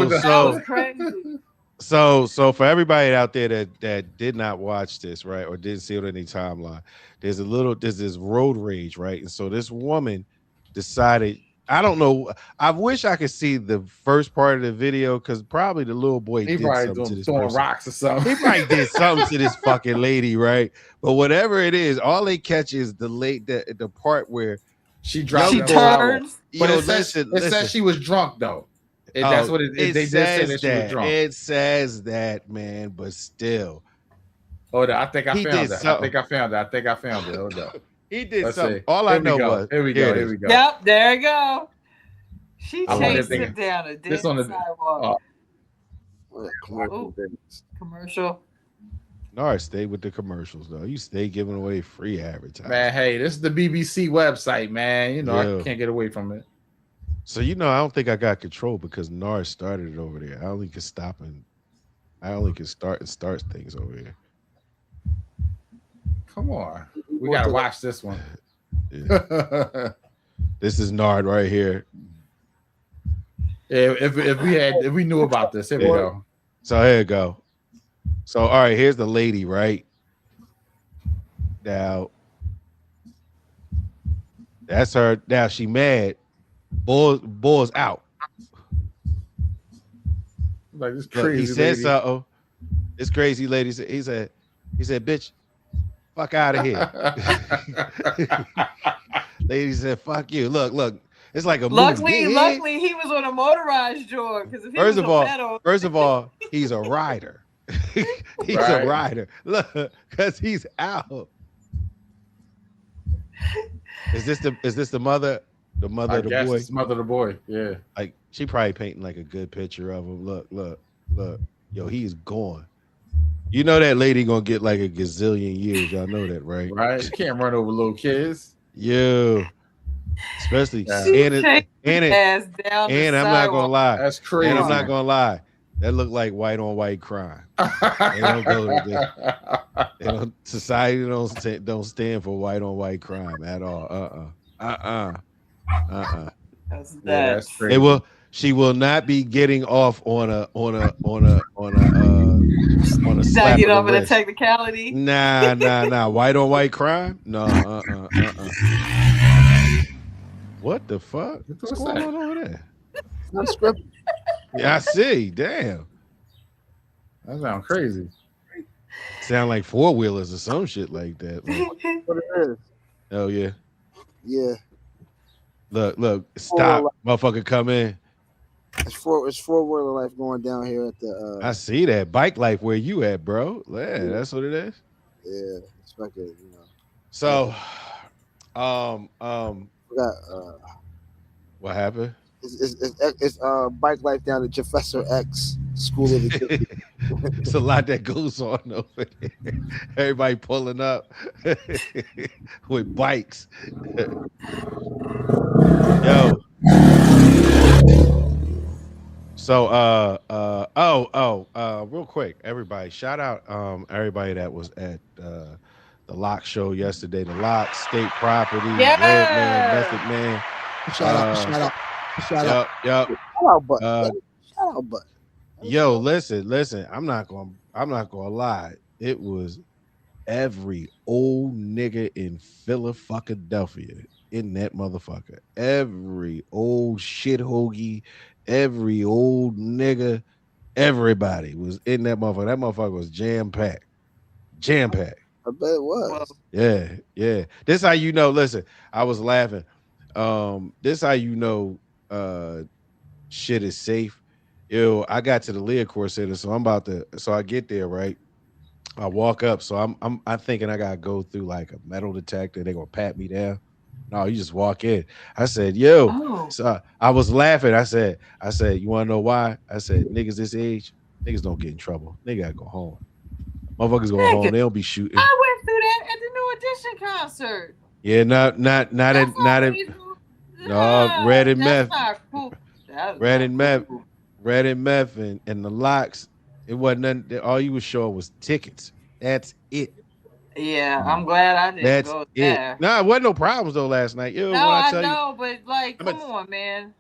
that was crazy. So for everybody out there that did not watch this, right, or didn't see it on any timeline, there's this road rage, right? And so this woman decided, I don't know, I wish I could see the first part of the video, because probably the little boy did something to this throwing person. rocks or something. He probably did something to this fucking lady, right? But whatever it is, all they catch is the part where she dropped. She turns. But it says she was drunk though. That's what they did say that she was drunk. It says that, man, but still. Hold on, I think I found it. Hold on. He did Let's something. See. All I know was here we go. Yep, there you go. She chased him down a dead sidewalk. Commercial. No, stay with the commercials though. You stay giving away free advertising. Man, hey, this is the BBC website, man. I can't get away from it. So I don't think I got control, because Nars started it over there. I only can start and start things over here. Come on, we gotta watch this one. Yeah. This is Nard right here. Yeah, if we knew about this, here we go. So here we go. So all right, here's the lady, right? Now that's her. Now she mad. Bull's out. Like this crazy. He said something. This crazy lady said. He said, "Bitch, fuck out of here." Lady said, "Fuck you." Look. It's like a luckily he was on a motorized jog, because if he first of all, he's a rider. He's a rider. Look, because he's out. Is this the mother? The mother of the boy. It's the mother of the boy. Yeah. Like she probably painting like a good picture of him. Look. Yo, he's gone. You know that lady gonna get like a gazillion years. Y'all know that, right? Right. You can't run over little kids. Yo. Especially and I'm not gonna lie. That's crazy. And I'm not gonna lie. That looked like white on white crime. They don't go to society don't stand for white on white crime at all. That's crazy. She will not be getting off on a slap. Get over the technicality. Nah. White on white crime? No. What the fuck? What's going on over there? UnScripted. Yeah, I see. Damn. That sounds crazy. Sound like four wheelers or some shit like that. Like, what it is. Oh yeah. Yeah. Look, stop, motherfucker, come in. It's four-wheeler life going down here at the. I see that bike life where you at, bro. Yeah, that's what it is. Yeah, it's fucking. So, we got, what happened? It's bike life down at Professor X School of the. It's a lot that goes on over there. Everybody pulling up with bikes. Yo. So real quick, everybody, shout out everybody that was at the Lock show yesterday. The Lock, State Property, Redman, Method Man. Shout out. Yep. Shout out, but shout out, but. Yo, listen. I'm not gonna lie. It was every old nigga in Philadelphia in that motherfucker. Every old shit hoagie, every old nigga, everybody was in that motherfucker. That motherfucker was jam-packed. Jam-packed. I bet it was. Yeah. This how you know. Listen, I was laughing. This how you know shit is safe. Yo, I got to the Leocore Center, so I get there, right? I walk up, so I'm thinking I gotta go through like a metal detector. They're gonna pat me down. No, you just walk in. I said, yo. So I was laughing. I said, you wanna know why? I said, niggas this age, niggas don't get in trouble. They gotta go home. Motherfuckers go home, they don't be shooting. I went through that at the New Edition concert. Yeah, not Red and Meth. Not cool. Red and Meth and the Locks. It wasn't nothing. All you was showing was tickets. That's it. Yeah, I'm glad I didn't go there. Nah, it wasn't no problems though last night. Yo, no, I know, but like, come on, man.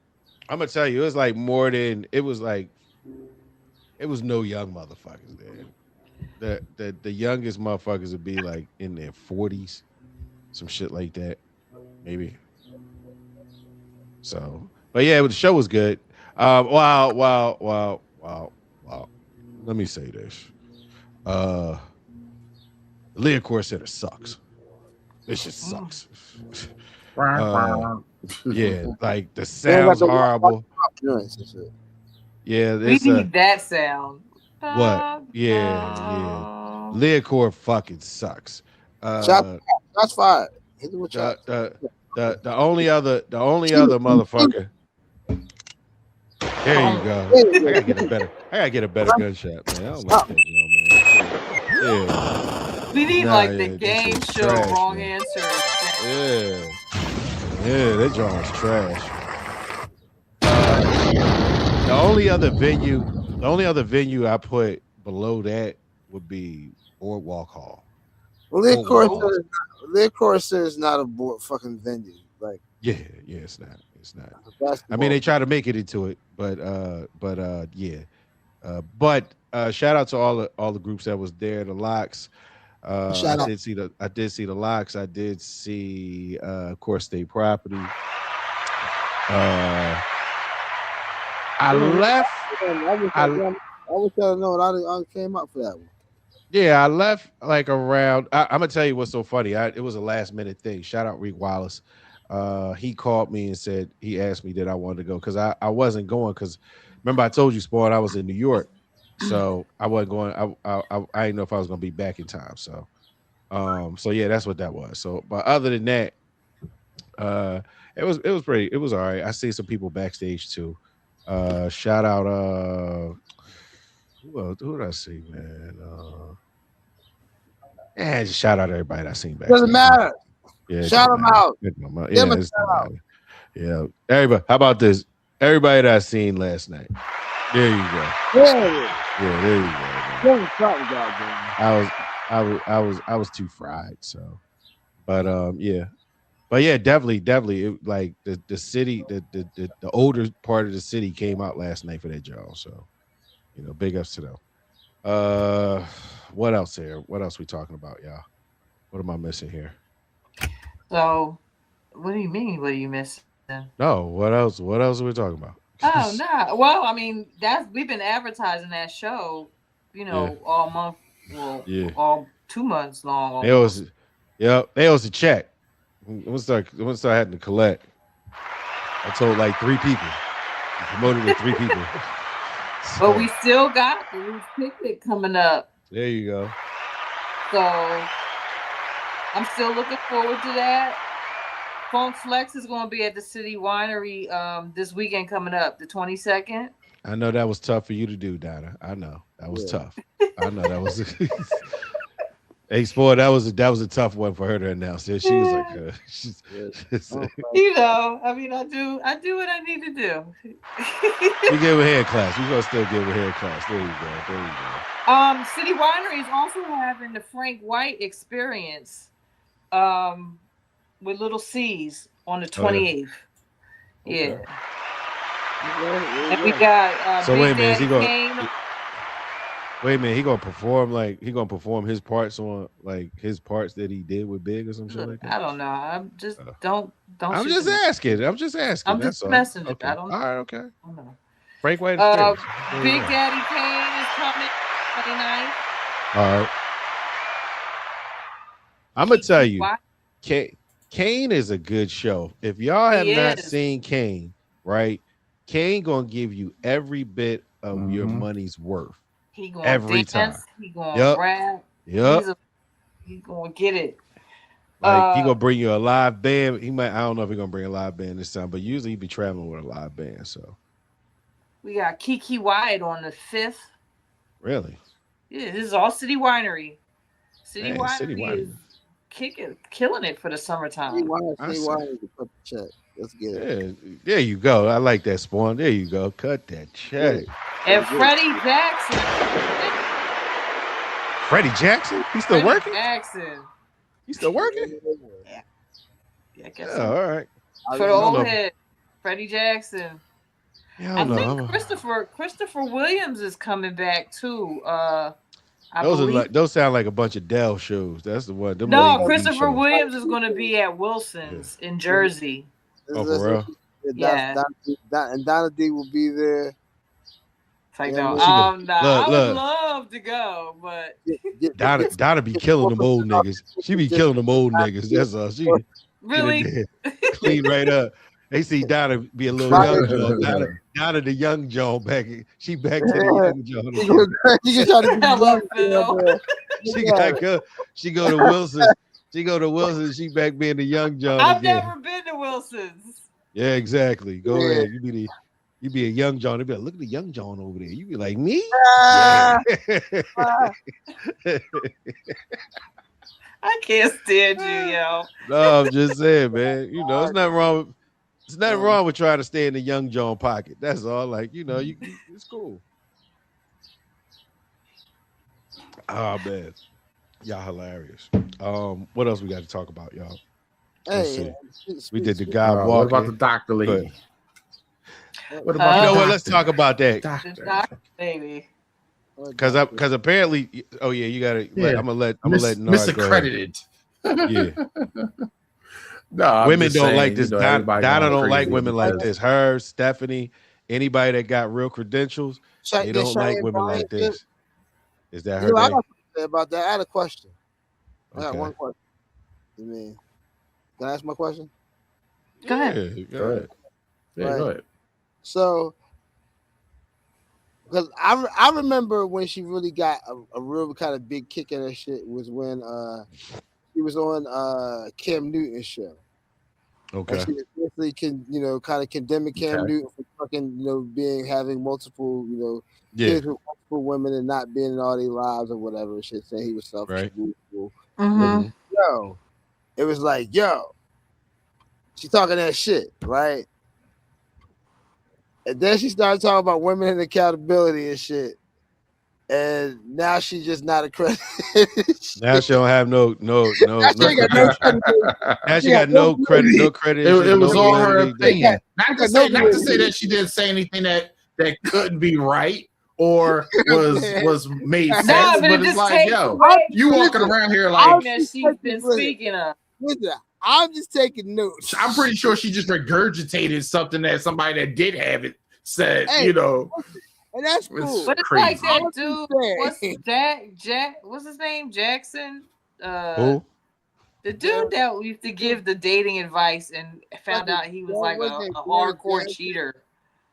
I'm gonna tell you, it was like more than it was like. It was no young motherfuckers there. The youngest motherfuckers would be like in their 40s, some shit like that, maybe. So, but yeah, the show was good. Wow. Let me say this. Leocore Center sucks. This just sucks. Yeah, like the sound's horrible. Yeah, we need that sound. What? Yeah. Leocore fucking sucks. That's fine. The only other motherfucker. There you go. I gotta get a better gunshot, man. I don't like that joint, man. Yeah. We need the game show trash, wrong man. Answer. Yeah, that joint was trash. The only other venue I put below that would be Boardwalk Hall. Well, Leocore Center is not a fucking venue. Like, yeah, it's not. I mean, they try to make it into it, but yeah. But shout out to all the groups that was there. The Locks. I did see the Locks. I did see, of course, State Property. I left. I was telling no, I came up for that one. Yeah, I left like around. I'm gonna tell you what's so funny. It was a last minute thing. Shout out Reek Wallace. He called me and said he asked me that I wanted to go because I wasn't going because remember I told you, Spawn, I was in New York, so I wasn't going. I didn't know if I was gonna be back in time. So yeah, that's what that was. So, but other than that, it was all right. I see some people backstage too. Shout out who did I see, man? Just shout out everybody I seen backstage. Doesn't matter. Yeah, shout them out. Yeah, everybody. How about this? Everybody that I seen last night. There you go. Yeah, there you go. I was too fried. So, but yeah. But yeah, definitely. It, like the city, the older part of the city came out last night for that job. So, big ups to them. What else here? What else we talking about, y'all? What am I missing here? So, what do you mean? What are you missing? No, what else? What else are we talking about? Oh no. Well, I mean, we've been advertising that show, all month. Well, all 2 months long. They owe us a check. We'll start having to collect. I told like 3 people. He promoted to 3 people. So, but we still got the Lou's Picnic coming up. There you go. So I'm still looking forward to that. Funk Flex is going to be at the City Winery this weekend coming up, the 22nd. I know that was tough for you to do, Donna. I know that was tough. I know that was. Hey, Sport, that was a tough one for her to announce. She was like, you know, I mean, I do what I need to do. We give a hair class. We're gonna still give a hair class. There you go. City Winery is also having the Frank White experience, with Little C's on the 28th. Yeah. And we got so Big wait a minute, Daddy Kane. Wait a minute, he gonna perform his parts on like his parts that he did with Big or some shit like that? I don't know. I'm just don't. I'm just asking. I'm just messing. Okay. I don't. All right, okay. I don't know. Frank White. Big Daddy Kane is coming 29th. All right. I'm gonna tell you, Kane is a good show. If y'all have not seen Kane, right? Kane gonna give you every bit of your money's worth. He gonna every dance, time. He gonna rap. Yep. He gonna get it. Like he gonna bring you a live band. He might. I don't know if he's gonna bring a live band this time, but usually he be traveling with a live band. So we got Kiki Wyatt on the 5th. Really? Yeah, this is all City Winery. City Winery is killing it for the summertime. City Winery to cut the check. Let's get it. Yeah, there you go. I like that, Spawn. There you go. Cut that check. And Freddie Jackson. Freddie Jackson? He's still working? Jackson. He's still working? Yeah, I guess so. All right. For the old head, Freddie Jackson. Yeah, I think Christopher Williams is coming back too. Those sound like a bunch of Dell shows. That's the one. No, Christopher Williams is going to be at Wilson's in Jersey. Oh, for real? Yeah. And Donna D will be there. I would love to go, but Donna be killing them old niggas. She be killing them old niggas. That's all. She really clean right up. They see Donna be a little young John. Donna the young John back. She back to the young John. She go to Wilson. She go to Wilson. She back being the young John. I've never been to Wilson's. Yeah, exactly. Go ahead. You be a young John. They be like, look at the young John over there. You be like, me? Yeah. I can't stand you, yo. No, I'm just saying, man. You know, it's nothing wrong with trying to stay in the young John pocket. That's all. Like, you know, it's cool. Oh man, y'all hilarious. What else we got to talk about, y'all? Hey, we did the guy walking. What about the doctor lady? What about you know what? Let's talk about that. The doctor lady. Because apparently, oh yeah, you gotta. I'm gonna let Nard misaccredited. Yeah. No, women don't like this. Donna don't like women like this. Her, Stephanie, anybody that got real credentials, they don't like women like this. Is that her? I got to say about that. I had a question. I got one question. You mean? Can I ask my question? Go ahead. Go ahead. Yeah, go ahead. So, because I remember when she really got a real kind of big kick in her shit was when she was on Cam Newton's show. Okay. And she basically kind of condemning Cam Newton for fucking, having multiple, kids with multiple women and not being in all their lives or whatever shit, saying he was selfish. Right. Mm-hmm. Yo, it was like, she talking that shit, right? And then she started talking about women and accountability and shit. And now she's just not accredited. Now she don't have no credit. Now she got no credit. No credit. It was all her opinion. Not to say that she didn't say anything that couldn't be right or was made sense. But it's like, you walking around here like that she's been speaking of. I'm just taking notes. I'm pretty sure she just regurgitated something that somebody that did have it said, And that's cool. But it's crazy. Like that dude. What's his name? Jackson. Who? The dude that used to give the dating advice and found out he was like a hardcore cheater.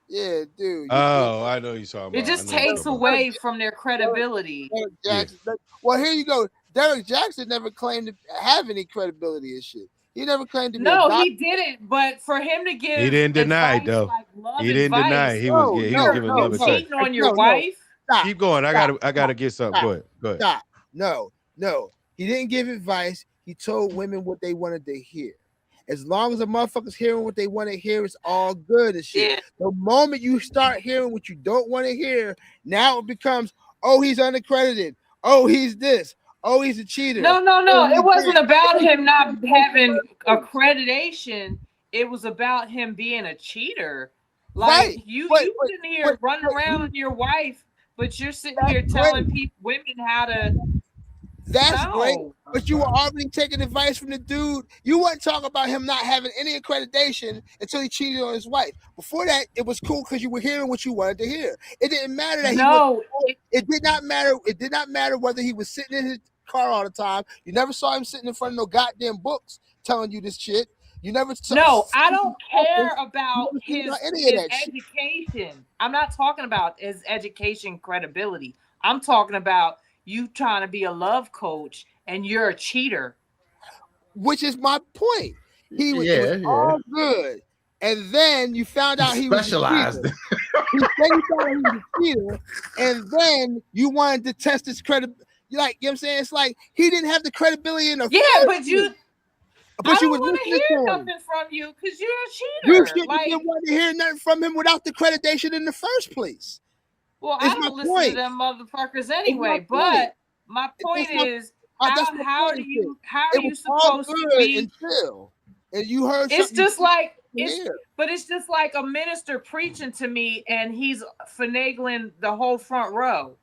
Yeah, dude. Oh, I know you're talking about. It just takes away from their credibility. Derek Jackson. Yeah. Well, here you go. Derek Jackson never claimed to have any credibility and shit. He never claimed to be. No, he didn't. But for him to give, he didn't deny it though. Like he didn't deny it. He was giving love advice. Cheating on your wife. Stop. Keep going. I gotta get something. Stop. Go ahead. Stop. No. He didn't give advice. He told women what they wanted to hear. As long as the motherfuckers hearing what they want to hear, it's all good and shit. Yeah. The moment you start hearing what you don't want to hear, now it becomes, oh, he's unaccredited. Oh, he's this. Oh, he's a cheater. No. It wasn't about him not having accreditation. It was about him being a cheater. Like you sitting here running around with your wife, but you're sitting here telling women how to. That's great, but you were already taking advice from the dude. You weren't talking about him not having any accreditation until he cheated on his wife. Before that, it was cool because you were hearing what you wanted to hear. It didn't matter that it did not matter. It did not matter whether he was sitting in his car all the time. You never saw him sitting in front of no goddamn books telling you this shit. You never saw. No, I don't care about his education. I'm not talking about his education credibility. I'm talking about you trying to be a love coach and you're a cheater. Which is my point. He was all good. And then you found out he specialized. Was a cheater. Then you found out he was a cheater. And then you wanted to test his credibility. Like, you know what I'm saying? It's like he didn't have the credibility in the but you I don't want to hear nothing from you because you're a cheater. You didn't want to hear nothing from him without the accreditation in the first place. Well, I don't listen to them motherfuckers anyway. But my point is, how are you supposed to be? And you heard it's just like it's just like a minister preaching to me, and he's finagling the whole front row.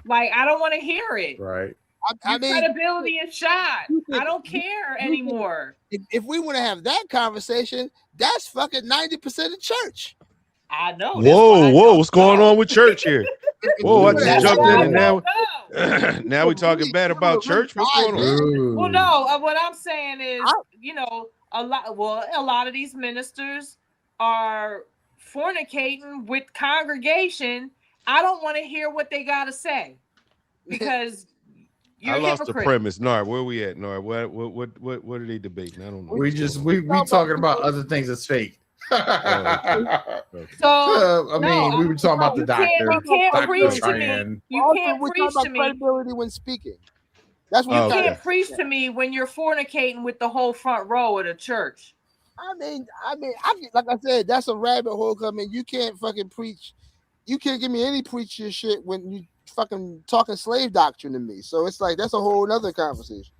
Like I don't want to hear it. Right. I mean, credibility is shot. I don't care anymore. If we want to have that conversation, that's fucking 90% of church. I know. Whoa, what's going on with church here? Whoa, I just jumped in and now we're talking bad about church. What's going on? Well, no, what I'm saying is, a lot of these ministers are fornicating with congregation. I don't want to hear what they got to say because you're I lost hypocrite. The premise. Nard, where we at, Nard? What are they debating? I don't know. We talking about other things that's fake. So we were talking about the doctor. You can't preach to me. You can't preach to me. Credibility when speaking. That's what you can't preach to me when you're fornicating with the whole front row at a church. I mean, like I said, that's a rabbit hole. I mean, you can't fucking preach. You can't give me any preacher shit when you fucking talking slave doctrine to me. So it's like that's a whole other conversation.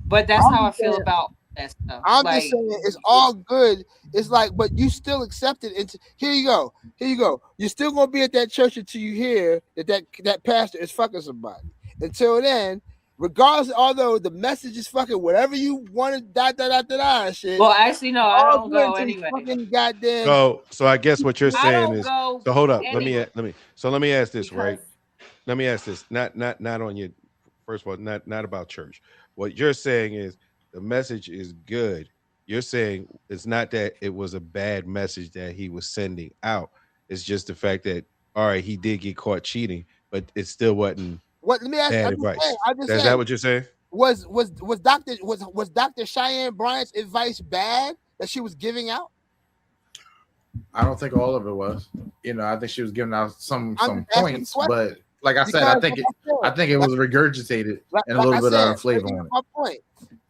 But that's how I feel about that stuff. I'm just saying it's all good. It's like, but you still accept it. Here you go. You're still gonna be at that church until you hear that pastor is fucking somebody. Until then, regardless, although the message is fucking whatever you want to shit. Well, actually, no, I don't go anyway. Goddamn. So I guess what you're saying is. So hold up. Anyway. Let me ask this, right? Let me ask this. Not on your. First of all, not about church. What you're saying is the message is good. You're saying it's not that it was a bad message that he was sending out. It's just the fact that all right, he did get caught cheating, but it still wasn't. What? Let me ask. Bad advice. Is that what you're saying? Was Dr. Cheyenne Bryant's advice bad that she was giving out? I don't think all of it was. I think she was giving out some points, but like I said, I think it was regurgitated and a little bit of flavor on it. My point.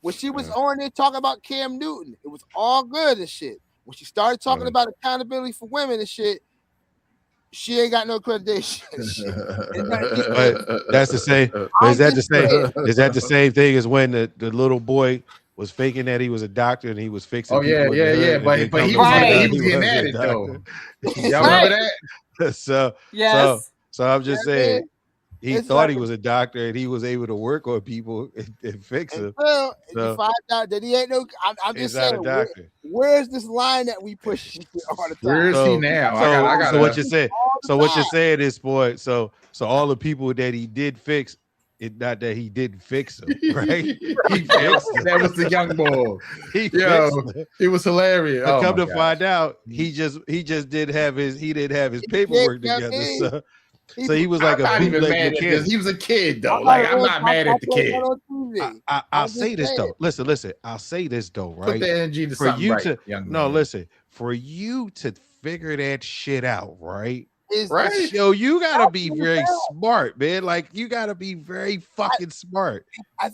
When she was on there talking about Cam Newton, it was all good and shit. When she started talking about accountability for women and shit, she ain't got no accreditation. But that's the same. Is that the same thing as when the little boy was faking that he was a doctor and he was fixing? Oh yeah. But he was getting at it though. Y'all remember that? So I'm just saying. He thought he was a doctor and he was able to work on people and fix them. Well, you find out that he ain't no. I'm just saying. Where's this line that we push all the time? Where is he now? So what you're saying? So what you're saying is, boy. So all the people that he did fix It not that he didn't fix him, right? He fixed him. That was the young boy. He It was hilarious. But come to find out, he just didn't have his paperwork together. So he was like I'm a not even mad at this. He was a kid though. Like I'm not mad at the kid. I'll say this though. Listen. I'll say this though, right? Put the energy to for something you right, to young no, man. listen. For you to figure that shit out, right? Right. Yo, you gotta be very smart, man. Like you gotta be very fucking smart. I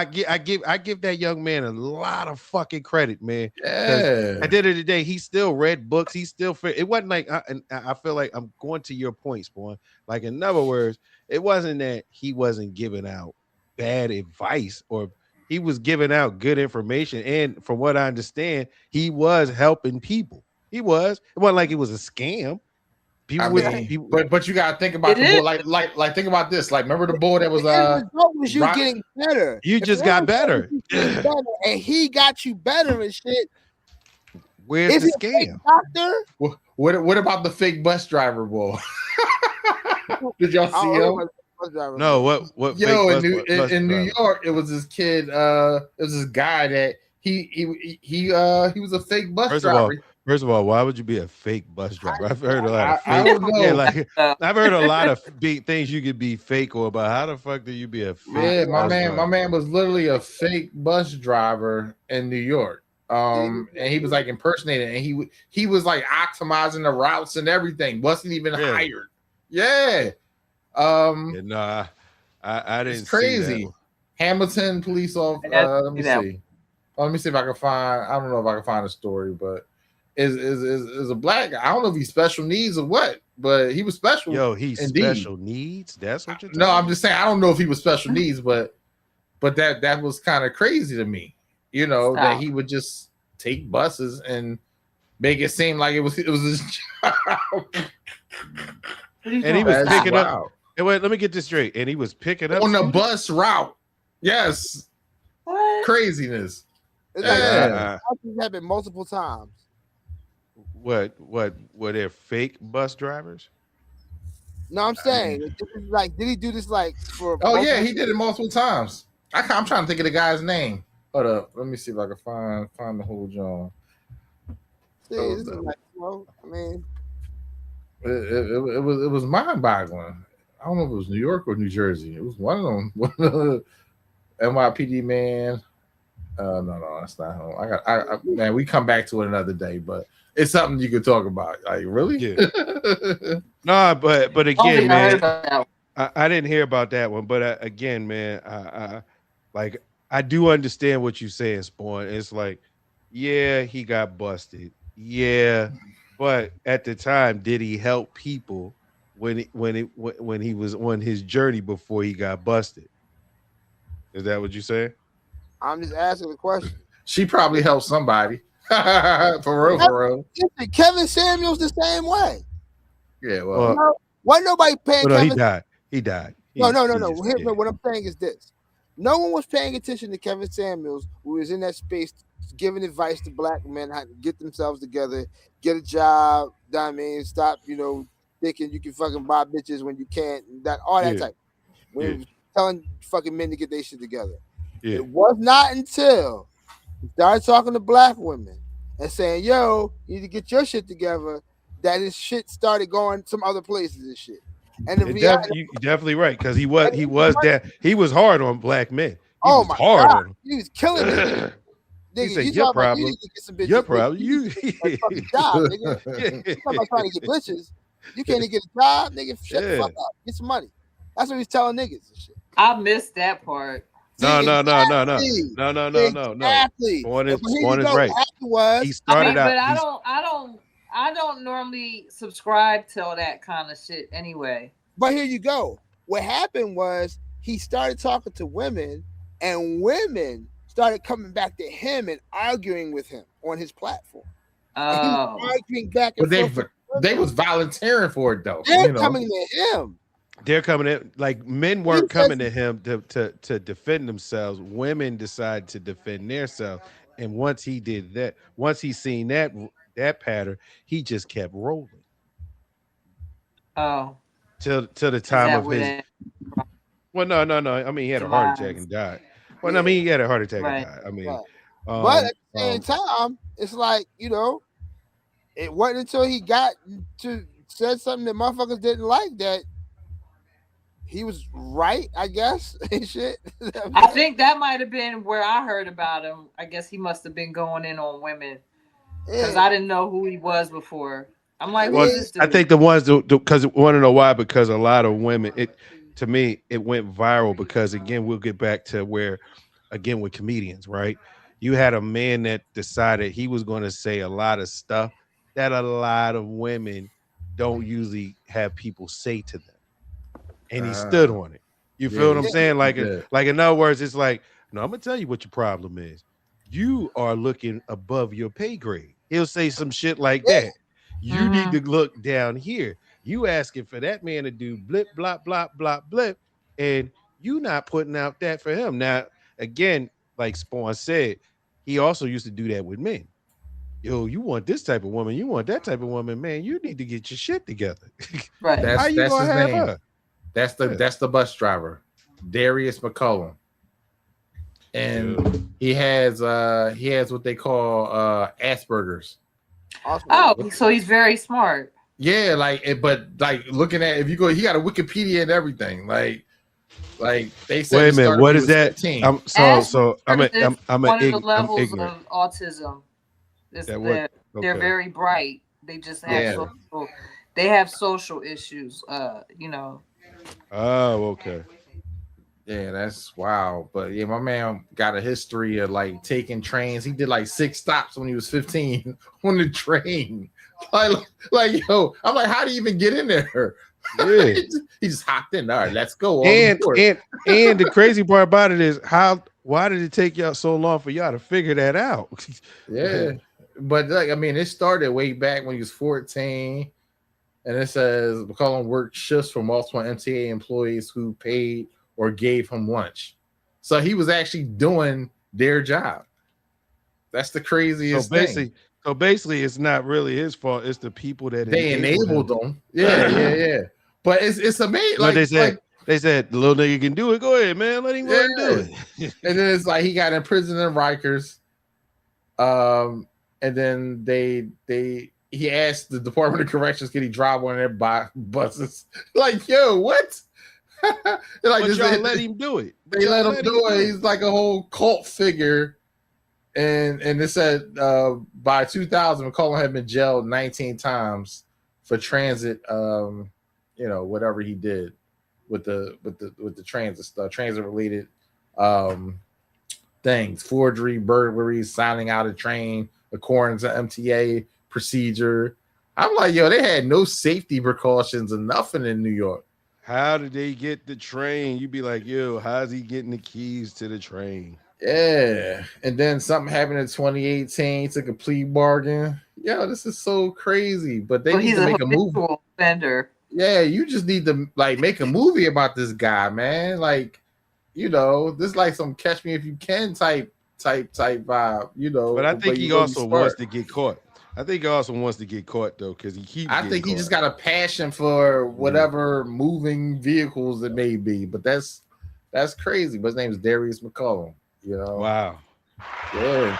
give that young man a lot of fucking credit, man. Yeah. At the end of the day, he still read books. He still it wasn't like I feel like I'm going to your point, Spawn. Like in other words, it wasn't that he wasn't giving out bad advice or he was giving out good information. And from what I understand, he was helping people. It wasn't like it was a scam. But you gotta think about the boy, like think about this. Like, remember the boy that was you getting better. You just got better. And he got you better and shit. Where's the scam? Doctor? What about the fake bus driver boy? Did y'all see him? No, what? Yo, in New York, it was this kid. It was this guy that he was a fake bus driver. First of all, why would you be a fake bus driver? I've heard a lot of fake. I don't know. Yeah, like I've heard a lot of big things you could be fake or about. How the fuck do you be a fake? Yeah, my man was literally a fake bus driver in New York. And he was like impersonating, and he was like optimizing the routes and everything. Wasn't even hired. Yeah. I didn't. It's crazy. Hamilton police officer. Let me see. Let me see if I can find. I don't know if I can find a story, but is a black guy. I don't know if he's special needs or what, but he was special. Yo, he's special needs. That's what you're. No, I'm just saying. I don't know if he was special needs, but that was kind of crazy to me. You know that he would just take buses and make it seem like it was his job. And he was picking up. And wait, let me get this straight. And he was picking up on the bus route. Yes. What? Craziness. It's like happened multiple times. What were there fake bus drivers? No, I'm saying like, did he do this like for? Oh yeah, he did it multiple times. I'm trying to think of the guy's name. Hold up, let me see if I can find the whole John. This is like, I mean, it was mind-boggling. I don't know if it was New York or New Jersey. It was one of them. NYPD man. No, that's not him. Man, we come back to it another day, but it's something you could talk about. Like, really? Yeah. No, but again, man, I didn't hear about that one. But again, man, I do understand what you're saying, Spawn. It's like, yeah, he got busted. Yeah, but at the time, did he help people when he was on his journey before he got busted? Is that what you saying? I'm just asking the question. She probably helped somebody. for real. Kevin Samuels the same way. Yeah, well, why nobody paying? He died. No. What I'm saying is this: no one was paying attention to Kevin Samuels, who was in that space giving advice to black men how to get themselves together, get a job. I mean, stop, thinking you can fucking buy bitches when you can't. All that type. When telling fucking men to get their shit together. Yeah. It was not until he started talking to black women and saying, yo, you need to get your shit together, that his shit started going some other places and shit. And you're definitely right, because he was hard on black men. He was hard on them. He was killing it. He said, your problem. Your problem. You job, nigga. You're not trying to get bitches. You can't even get a job, nigga. Shut the fuck up. Get some money. That's what he's telling niggas and shit. I missed that part. No. Exactly. One is right. He started out. But I don't normally subscribe to all that kind of shit anyway. But here you go. What happened was he started talking to women, and women started coming back to him and arguing with him on his platform. Oh, arguing back and forth. They was volunteering for it though. They're coming to him. They're coming in, like men weren't coming to him to defend themselves. Women decided to defend themselves. And once he did that, once he seen that pattern, he just kept rolling. Oh. Till the time of his Well, no. I mean, he had a heart attack and died. Well, I mean, he had a heart attack and died. I mean, but at the same time, it's like, it wasn't until he got to said something that motherfuckers didn't like that he was right, I guess, and shit. I think that might have been where I heard about him. I guess he must have been going in on women because I didn't know who he was before. I'm like, who's this dude? I think the ones because want to know why? Because a lot of women, to me, it went viral because again, we'll get back to where, again, with comedians, right? You had a man that decided he was going to say a lot of stuff that a lot of women don't usually have people say to them, and he stood on it. You feel what I'm saying? Like in other words, it's like, no, I'm gonna tell you what your problem is. You are looking above your pay grade. He'll say some shit like that. You need to look down here. You asking for that man to do blip, blop, blop, blop, blip, and you not putting out that for him. Now, again, like Spawn said, he also used to do that with men. Yo, you want this type of woman, you want that type of woman, man. You need to get your shit together. Right. How you gonna have her? That's the bus driver, Darius McCullum. And he has what they call Asperger's. Oh, so he's very smart. Yeah, but looking at, if you go, he got a Wikipedia and everything. Like they said. Wait a minute, what is that? I'm one of the levels of autism. They're very bright. They just have they have social issues. Oh, okay. Yeah, that's wow. But yeah, my man got a history of like taking trains. He did like 6 stops when he was 15 on the train. Like yo, I'm like, how do you even get in there? Yeah. He just hopped in. All right, let's go. And the crazy part about it is why did it take y'all so long for y'all to figure that out? Yeah. But it started way back when he was 14. And it says McCullum worked shifts for multiple MTA employees who paid or gave him lunch. So he was actually doing their job. That's the craziest thing. So basically, it's not really his fault. It's the people that they enabled them. Yeah. But it's amazing. But they said the little nigga can do it. Go ahead, man. Let him go and do it. And then it's like he got in prison in Rikers. And then he asked the Department of Corrections, can he drive one of their buses? Like, yo, what? Like, y'all let him do it. They let him do it. He's like a whole cult figure. And it said by 2000, McCullum had been jailed 19 times for transit. Whatever he did with the transit stuff, transit related things, forgery, burglaries, signing out a train according to MTA procedure. I'm like, yo, they had no safety precautions or nothing in New York. How did they get the train? You'd be like, yo, how's he getting the keys to the train? Yeah. And then something happened in 2018, took a plea bargain. Yo, this is so crazy. But they need to make a movie. Offender. Yeah, you just need to make a movie about this guy, man. Like, this is like some Catch Me If You Can type vibe, But I think he also wants to get caught. I think he also wants to get caught though, because he keeps. I think he just got a passion for whatever moving vehicles it may be. But that's crazy. But his name is Darius McCullum. Wow. Yeah.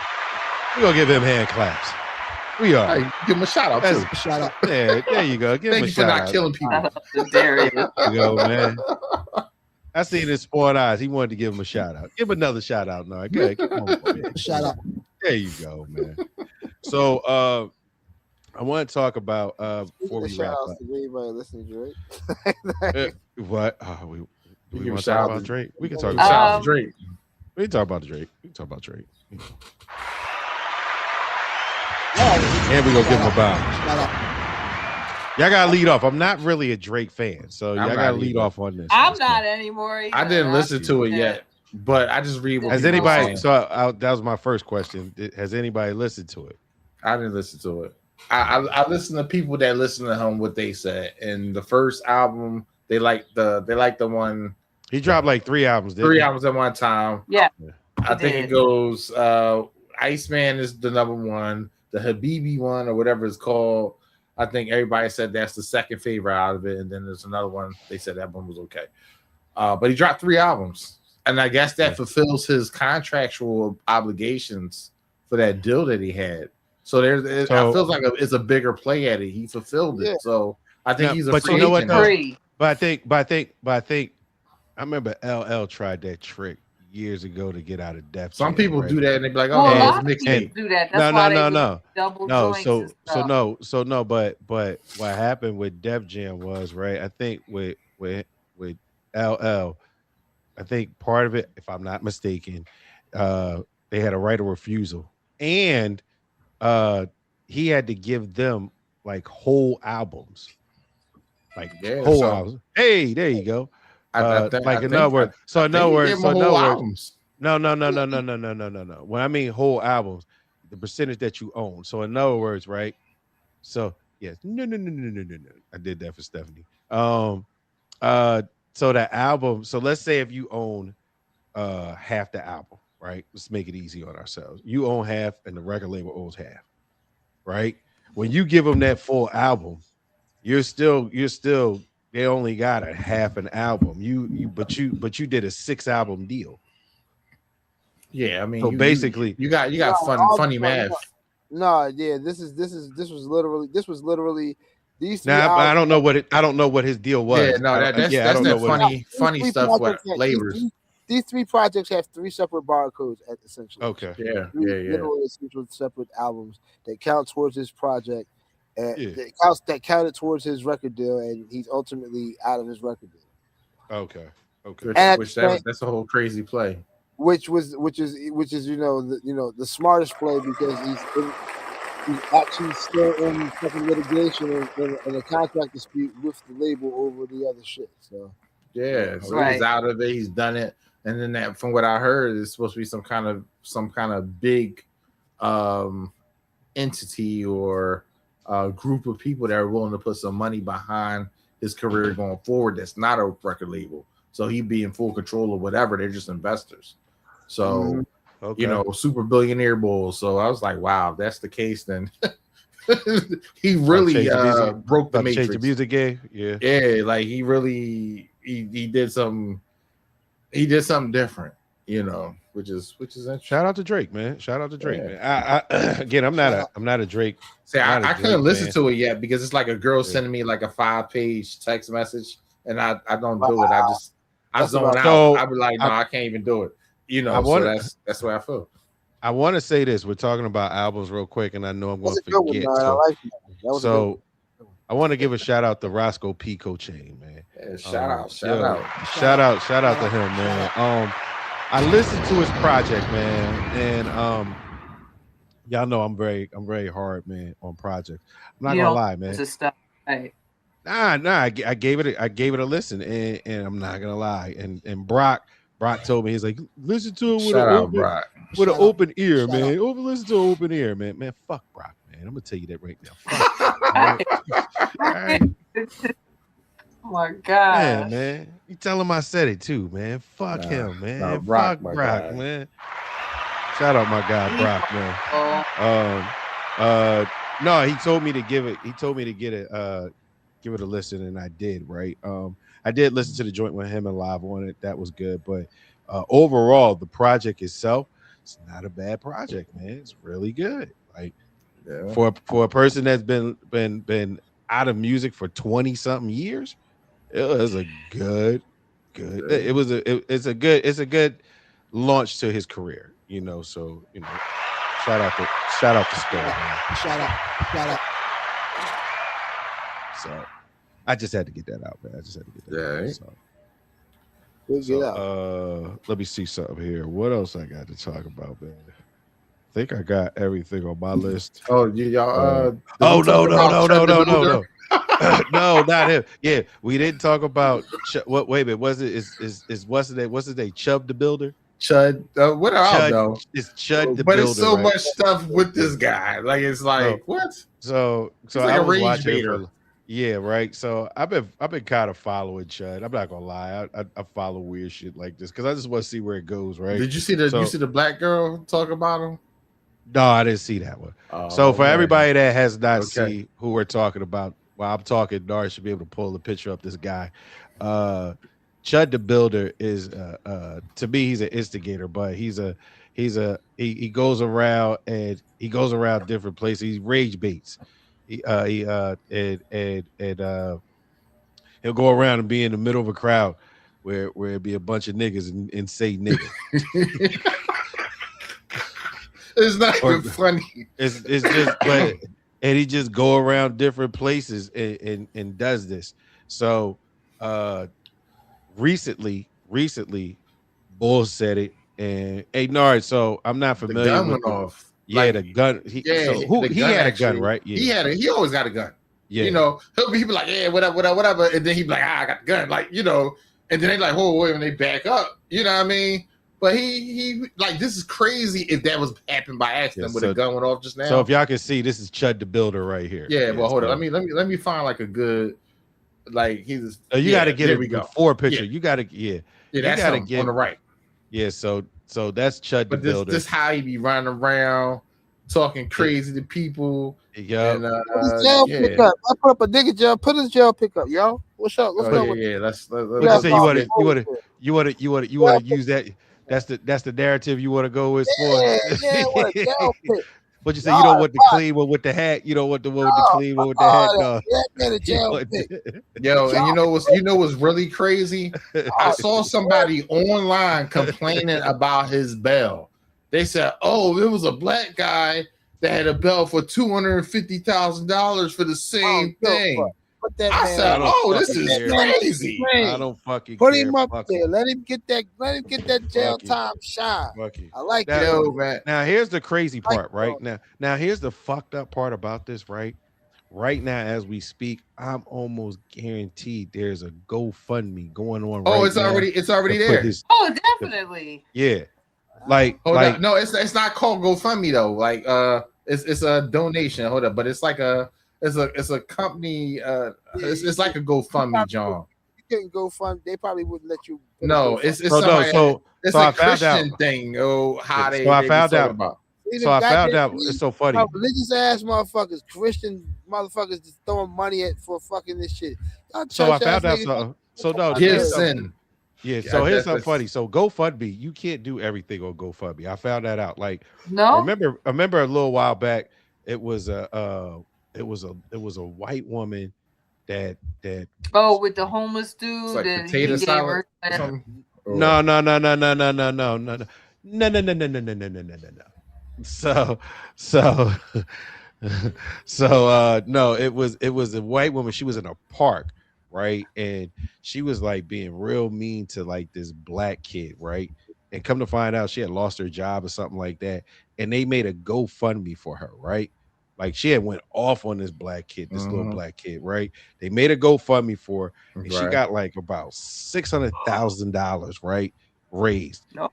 We're gonna give him hand claps. We are. Hey, give him a shout out too. Shout out. Yeah, there you go. Give him a shout out. Thank you for not killing people. There you go, man. I seen his sport eyes. He wanted to give him a shout out. Give him another shout out, now. Go ahead. Come on, man. Shout out. There you go, man. So I want to talk about before we wrap up. To anybody listening to Drake. What? We want to talk about Drake. We can talk about Drake. We can talk about Drake. And we're gonna give him a bow. Y'all gotta lead off. I'm not really a Drake fan, so y'all gotta lead off on this. I'm not anymore. I didn't listen to it yet, but I just read what has anybody. So that was my first question. Has anybody listened to it? I didn't listen to it. I listened to people that listen to him, what they said. And the first album, they like the one. He dropped like 3 albums. Albums at one time. Yeah. I think it goes. Iceman is the number one. The Habibi one or whatever it's called. I think everybody said that's the second favorite out of it. And then there's another one. They said that one was okay. But he dropped 3 albums, and I guess that fulfills his contractual obligations for that deal that he had. So it feels like it's a bigger play at it. He fulfilled it. So I think he's a free agent. But I think I remember LL tried that trick years ago to get out of Def Jam. Some people do that and they be like, "Oh, a lot of people do that." That's why they double joints and stuff. So no. But what happened with Def Jam was right. I think with LL, I think part of it, if I'm not mistaken, they had a right of refusal, and he had to give them like whole albums, whole albums. Hey, there you go. In other words, no. When I mean whole albums, the percentage that you own. So in other words, right? So yes, no. I did that for Stephanie. So the album. So let's say if you own half the album, right? Let's make it easy on ourselves. You own half, and the record label owns half, right? When you give them that full album, you're still. They only got a half an album. But you did a 6 album deal. Yeah, I mean, so basically, you got funny math. No, yeah, this was literally these. I don't know what his deal was. Yeah, no, that's funny stuff with labors. These 3 projects have 3 separate barcodes, essentially. Okay. Yeah. Literally separate albums that count towards his project. That counted towards his record deal, and he's ultimately out of his record deal. Okay. That's a whole crazy play. Which is the smartest play, because he's actually still in fucking litigation and a contract dispute with the label over the other shit. So he's out of it. He's done it, and then that, from what I heard, is supposed to be some kind of big entity or group of people that are willing to put some money behind his career going forward. That's not a record label, so he'd be in full control of whatever. They're just investors. So super billionaire bull. So I was like, wow, if that's the case, then he really broke the matrix. The music game. Yeah, like he really he did something different, which is interesting. Shout out to Drake, man. Man. I again, I'm not a Drake. See, I couldn't listen to it yet because it's like a girl sending me like a 5-page text message, and I don't do it. I zone out. I be like, no, I can't even do it. So that's where I feel. I want to say this. We're talking about albums real quick, and I know I'm going to forget. I want to give a shout out to Roscoe Pico Chain, man. Yeah, shout out to him, man. I listened to his project, man, and y'all know I'm very hard, man, on projects. I'm not gonna lie, man. Nah, I gave it a listen, and I'm not gonna lie. And Brock told me, he's like, listen to it with an open ear, man. Listen to an open ear, man. Man, fuck Brock, man. I'm gonna tell you that right now. Fuck. All right. Oh my God, man. You tell him I said it too, man. Fuck him, man. Fuck Brock, man. Shout out my guy Brock, man. No, he told me to give it. He told me to give it a listen, and I did. Right. I did listen to the joint with him and live on it. That was good. But overall, the project itself, it's not a bad project, man. It's really good. Like for a person that's been out of music for 20 something years, it was a good. It's a good launch to his career. So shout out to Skull, man. Shout out. So I just had to get that out, man. Let me see something here. What else I got to talk about, man? I think I got everything on my list. Oh, y'all. No. No, not him. Yeah, we didn't talk about what. Wait a minute. Was it? What's his name? Chubb the Builder. Chud. What I don't know. It's Chud the Builder. But it's so much stuff with this guy. Like it's like what? So like I a was rage watching. baiter. Yeah, right. So I've been kind of following Chud. I'm not gonna lie. I follow weird shit like this because I just want to see where it goes. Right. Did you see the black girl talk about him? No, I didn't see that one. So for everybody that has not seen who we're talking about, while I'm talking, Dar should be able to pull the picture up. This guy, Chud the Builder is to me he's an instigator, but he goes around different places. He rage baits. And he'll go around and be in the middle of a crowd where it'd be a bunch of niggas and say nigga. It's not even funny. It's just but and he just go around different places and does this. So recently Bull said it, and hey Nard, so I'm not familiar the gun with went off. Yeah, Like, the gun. He had a gun, right? Yeah. He always got a gun. Yeah. You know, he'll be like, yeah, whatever. And then he'd be like, I got the gun. Like, you know, and then they like, whoa, wait, when they back up. You know what I mean? But he like, this is crazy if that was happened by accident when the gun went off just now. So if y'all can see, this is Chud the Builder right here. Yeah, well, hold on. Let me find like a good, like he's. You got to get a before picture. Yeah. You got to, yeah, that's gotta get on the right. Yeah, so that's Chud the Builder. This how he be running around talking crazy to people. Yeah. Pickup. I put up a nigga jail. Put his jail pickup, yo. What's up? What's up? Yeah. Let's you say you want to use that. That's the narrative you want to go with. Yeah. What a jail pick. But you say you don't want the clean one with the hat. You don't want the one with the clean one with the hat. No. Yeah, jail pick. Yo, and you know what's really crazy? I saw somebody online complaining about his bail. They said, "Oh, there was a black guy that had a bail for $250,000 for the same thing." I said, "Oh, this is crazy." I don't fucking put him up there. Let him get that jail time shine. I like that. Yo, man. Now here's the crazy part, right? Now here's the fucked up part about this, right? Right now, as we speak, I'm almost guaranteed there's a GoFundMe going on. Oh, it's already there. Oh, definitely. Yeah. Like, no, it's not called GoFundMe though. Like, it's a donation. Hold up, but it's like it's a company. It's like a GoFundMe, John. You can GoFundMe. They probably wouldn't let you. No, it's so a Christian thing. Oh, how they? So I found out. About. So I found out. It's so funny. Religious ass motherfuckers, Christian motherfuckers, just throwing money for fucking this shit. So I found out something. So no, listen. Yeah, so here's something funny. So GoFundMe, you can't do everything on GoFundMe. I found that out. Like, no, I remember a little while back, it was a white woman that with the homeless dude, like potato salad. No. No, it was a white woman. She was in a park, right? And she was like being real mean to like this black kid, right? And come to find out she had lost her job or something like that. And they made a GoFundMe for her, right? Like she had went off on this black kid, this little black kid, right? They made a GoFundMe for her, and she got like about $600,000, right? Raised. No.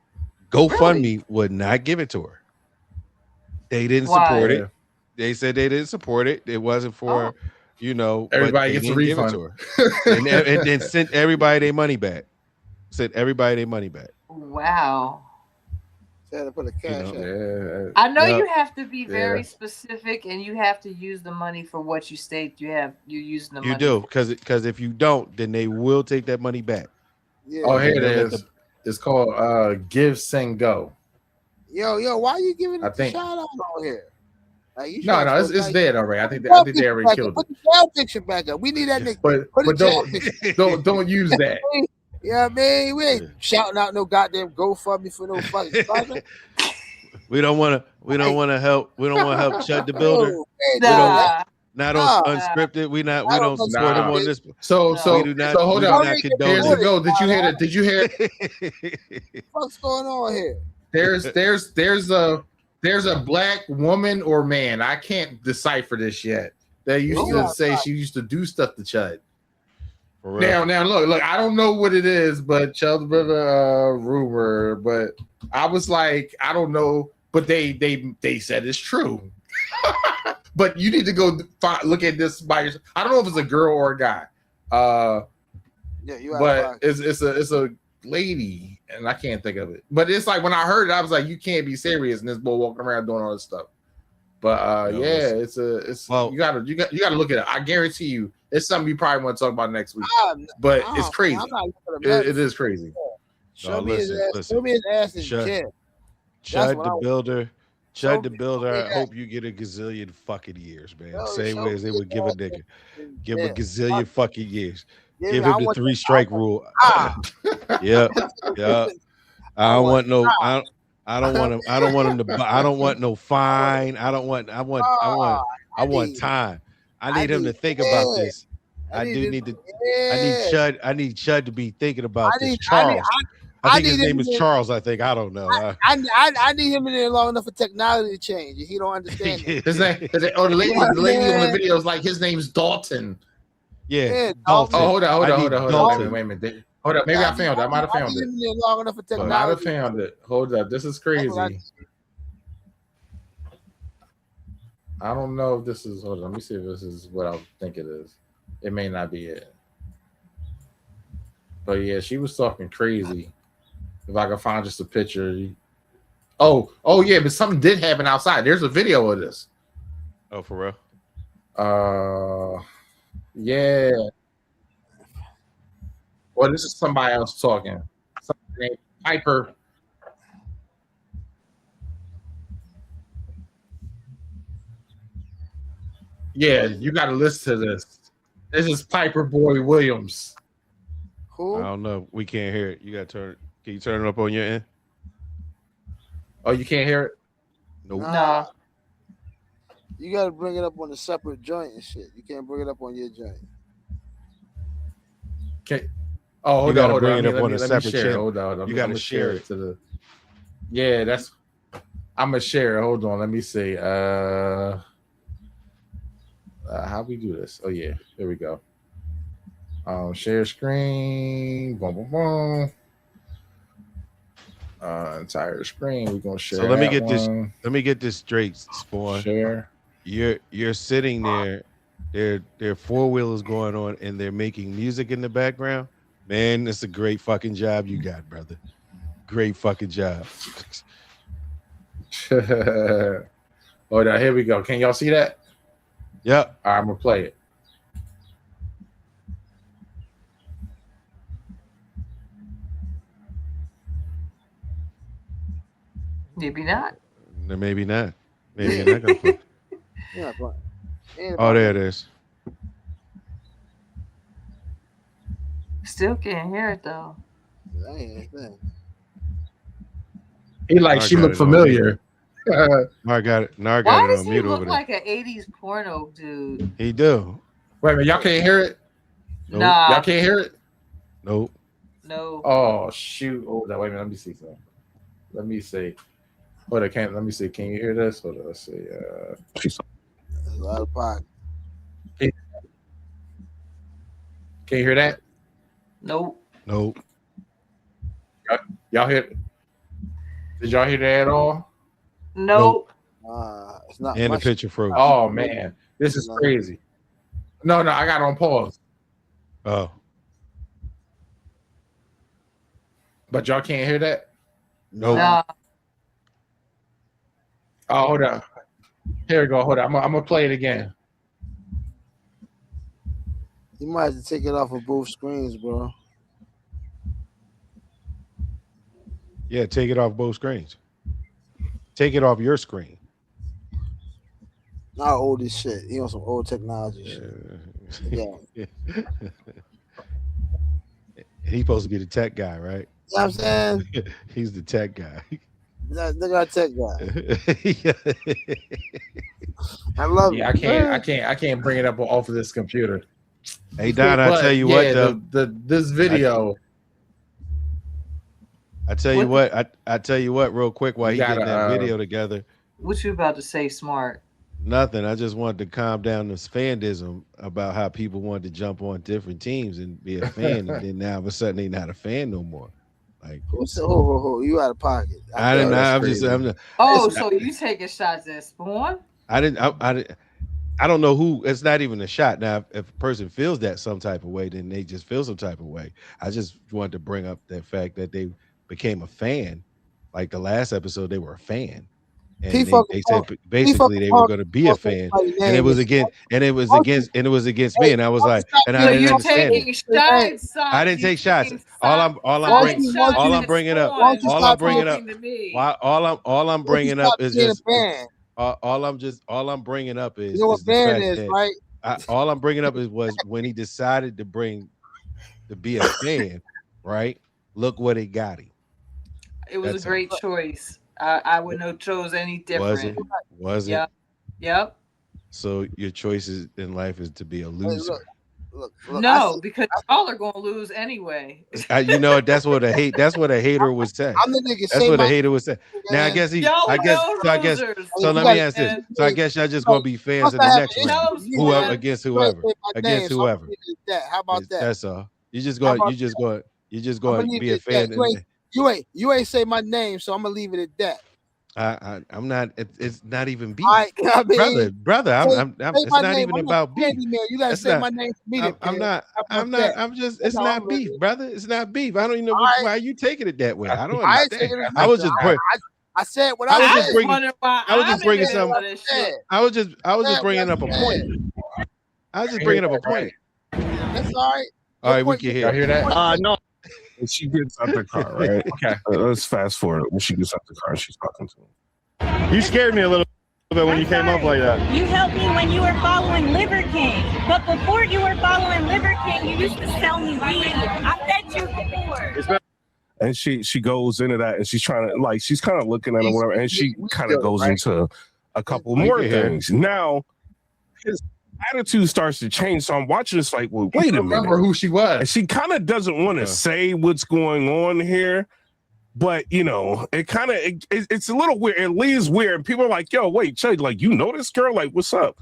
GoFundMe would not give it to her. They didn't support it. They said they didn't support it. It wasn't for, everybody gets a refund. Give it to her. and then sent everybody their money back. Wow. To put a cash I know you have to be very specific, and you have to use the money for what you state you're using the money. You do, because if you don't, then they will take that money back. Yeah. Oh, here it is. It's called Give Send Go. Yo, why are you giving a shout out on here? Like, it's dead already. I think they already killed it. Put the jail picture back up. We need that nigga. But don't use that. Yeah, man, we ain't shouting out no goddamn GoFundMe for no fucking sponsor. We don't want to help. We don't want to help Chud the Builder. Not on unscripted. We don't support him on this. So hold on. Here's the go. Did you hear? What's going on here? There's a black woman or man. I can't decipher this yet. They used to say she used to do stuff to Chud. Now look, I don't know what it is, but Chud's brother rumor, but I was like, I don't know, but they said it's true. But you need to go look at this by yourself. I don't know if it's a girl or a guy. But it's a lady, and I can't think of it. But it's like when I heard it, I was like, you can't be serious, and this boy walking around doing all this stuff. But you gotta look at it. I guarantee you, It's something we probably want to talk about next week. But it's crazy. It is crazy. Show me his ass. Show me his ass in jail. Chud the Builder. Chud the Builder. I hope you get a gazillion fucking years, man. Same way as they would give a nigga. Give him a gazillion fucking years. Give him the 3-strike rule. Yep. I don't want no. I don't want him. I don't want him to. I don't want no fine. I want time. I need him to think about this. I need Chud. I need Chud to be thinking about this. Charles. I think his name is Charles. I think. I don't know. I need him in there long enough for technology to change. He don't understand. His name, or the lady on the video is like, his name's Dalton. Yeah. Dalton. Oh, hold on. Wait a minute. Hold up. Maybe I found it. I might have found it. Long enough for technology. I might have found it. Hold up. This is crazy. I don't know if this is. Hold on. Let me see if this is what I think it is. It may not be it. But yeah, she was talking crazy. If I can find just a picture. Oh yeah, but something did happen outside. There's a video of this. Oh, for real? Yeah. Well, this is somebody else talking. Somebody named Piper. Yeah, you got to listen to this. This is Piper Boy Williams. Who? I don't know. We can't hear it. You got to turn it. Can you turn it up on your end? Oh, you can't hear it? Nope. Nah. You got to bring it up on a separate joint and shit. You can't bring it up on your joint. Okay. Oh, hold on. Bring it up on a separate channel. Hold on. You got to share it to the. Yeah, that's. I'm gonna share it. Hold on. Let me see. How we do this? Oh yeah, here we go. Share screen. Boom, boom, boom. Entire screen. We're gonna share. So let me get this. Let me get this straight, Spawn. Share. You're sitting there. There are 4-wheelers going on, and they're making music in the background. Man, that's a great fucking job you got, brother. Great fucking job. Oh, now here we go. Can y'all see that? Yep. All right, I'm gonna play it. Maybe not. Maybe not. Maybe you're not gonna play. Yeah, but Oh, there it is. Still can't hear it though. He like she looked familiar. I got it. Now I got Why it does on he mute look over there. like an 80s porno dude? He do. Wait a minute, y'all can't hear it? Nope. Nah. Y'all can't hear it? Nope. No. Oh shoot. Oh, wait a minute. Let me see something. Let me see. Hold on, let me see. Can you hear this? Hold on, let's see. A lot of pot. Can you hear that? Nope. Nope. Y'all hear? Did y'all hear that at all? Nope. It's not. And much. the picture froze. Oh man, this is crazy. No, I got it on pause. Oh. But y'all can't hear that? Nope. Nah. Oh, hold on. Here we go. Hold on. I'm gonna play it again. You might have to take it off of both screens, bro. Yeah, take it off both screens. Take it off your screen. Not old as shit. He on some old technology shit. Yeah. He's supposed to be the tech guy, right? You know what I'm saying? He's the tech guy. Look at tech guy. I love it. I can't bring it up off of this computer. Hey Don, I tell you what though. This video. I tell you what, real quick, while he getting that video together. What you about to say, Smart? Nothing. I just wanted to calm down this fandism about how people wanted to jump on different teams and be a fan, and then now all of a sudden they not a fan no more. Like, you out of pocket. I didn't. I'm just. So you taking shots at Spawn? I don't know who. It's not even a shot. Now, if a person feels that some type of way, then they just feel some type of way. I just wanted to bring up that fact that they became a fan. Like the last episode, they were a fan. and they said basically they were going to be a fan, and it was against me, and I was like, and I didn't understand it. I didn't take shots. All I'm bringing up is just all I'm bringing up is what the ban fact is, that right? all I'm bringing up was when he decided to be a fan, right? Look what it got him. It was a great choice. I wouldn't have chose any different. Was it? Yep. So your choices in life is to be a loser. Look, no, because y'all are gonna lose anyway. You know that's what a hater would say. I'm the nigga. That's what a hater would say. Now I guess so let me ask this. So I guess y'all just gonna be fans of the next round. Whoever against whoever. How about that? That's all. You just going to be a fan. You ain't say my name, so I'm gonna leave it at that. I'm not. It's not even beef, brother. It's not even about beef. You gotta say my name for me. I'm not. I'm just. It's not beef, brother. It's not beef. I don't even know why you taking it that way. I don't understand. I was just. I said what I was just bringing something. I was just bringing up a point. I was just bringing up a point. That's all right. All right, we can hear that. No. When she gets out the car, right? Okay. Let's fast forward. When she gets out the car, she's talking to him. You scared me a little bit when you came up like that. You helped me when you were following Liver King. But before you were following Liver King, you used to sell me weed. I met you before. And she goes into that, and she's trying to she's kind of looking at him, whatever, and she kind of goes into a couple more things. Now his attitude starts to change, so I'm watching this like, well, wait a minute. Remember who she was. And she kind of doesn't want to say what's going on here, but it kind of it's a little weird. It leaves weird. People are like, yo, wait, Chud, like, you know this girl? Like, what's up?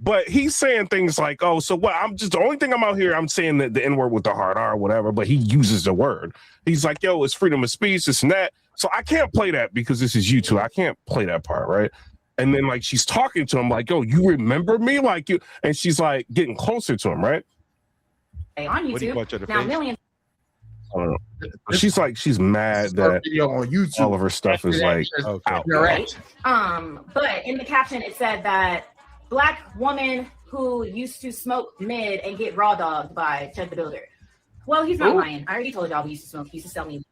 But he's saying things like, oh, so what? I'm just the only thing I'm out here. I'm saying that the N-word with the hard R or whatever, but he uses the word. He's like, yo, it's freedom of speech, this and that. So I can't play that because this is YouTube. I can't play that part, right? And then she's talking to him like, yo, you remember me? Like you, and she's like getting closer to him, right? Hey, on YouTube. Now millions. She's mad that video on YouTube. All of her stuff is out. Right. But in the caption it said that Black woman who used to smoke mid and get raw dogged by Chud the Builder. Well, he's not lying. I already told y'all he used to smoke. He used to sell me.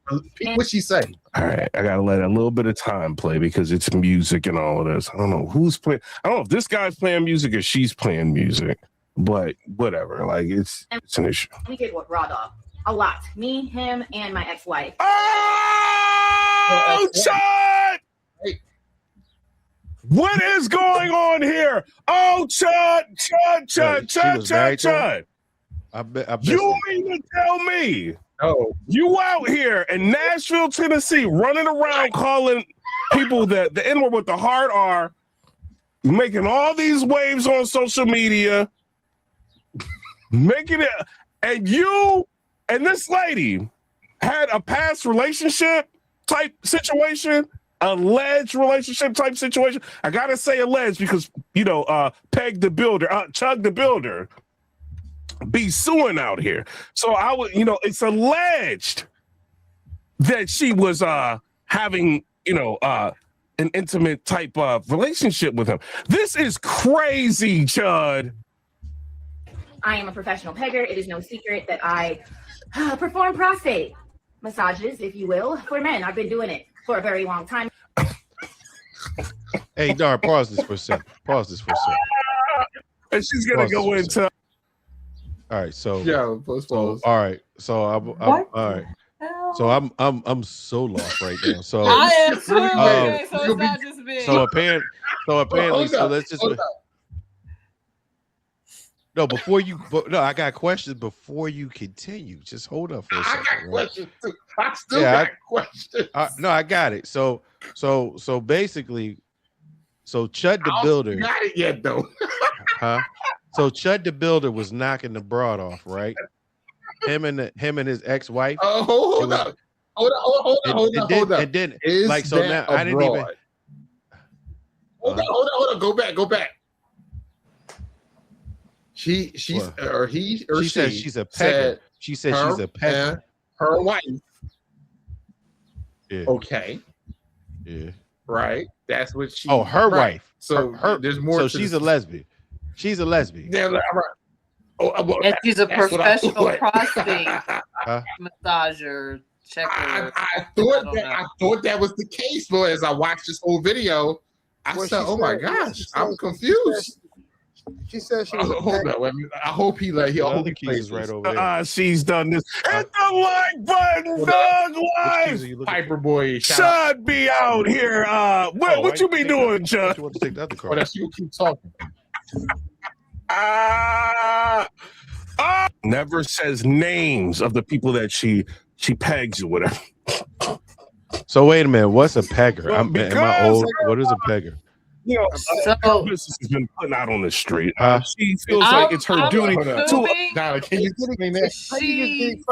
What'd she say? All right, I gotta let a little bit of time play because it's music and all of this. I don't know who's playing. I don't know if this guy's playing music or she's playing music, but whatever. It's an issue. We get raw dog a lot. Me, him, and my ex-wife. Oh, Chud! What is going on here? Oh, Chud. I bet you mean to tell me you out here in Nashville, Tennessee, running around calling people that the N-word with the hard R, making all these waves on social media, making it, and you and this lady had a past relationship type situation, alleged relationship type situation. I gotta say alleged because Peg the Builder, Chug the Builder, be suing out here. So I would, it's alleged that she was having, an intimate type of relationship with him. This is crazy, Chud. I am a professional pegger. It is no secret that I perform prostate massages, if you will, for men. I've been doing it for a very long time. Hey, Dar, pause this for a second. And she's gonna go into. All right, so all right, so all right, so I'm so lost right now. So I am too. Okay, so it's not just me. So apparently, so let's just. No, I got questions before you continue. Just hold up for a second. I got questions too. I still got questions. No, I got it. So basically, Chud the Builder. Not it yet though. Huh? So Chud the Builder was knocking the broad off, right? Him and his ex-wife. Oh, hold up. And then so now I didn't even. Hold on. Go back. She says she's a pecker. She said she's a pecker. Her wife. Yeah. Okay. Yeah. Right. That's what she. Oh, her wife. So there's more. So she's a lesbian. She's a lesbian. Yeah, and she's a professional prostate massager. I thought that was the case, but as I watched this whole video, I said, "Oh my gosh, I'm confused." She said she was hold on. I hope he let he all the keys right over there. She's done this. Hit the like button, dog. Live. Piper boy, Chud be out here. What you be doing, Chud? You want to take the other card? You keep talking. Never says names of the people that she pegs or whatever. So wait a minute, what's a pegger? Am I old? What is a pegger? You know, so business has been putting out on the street. She feels like it's her duty to. Dollar, can you explain that? She using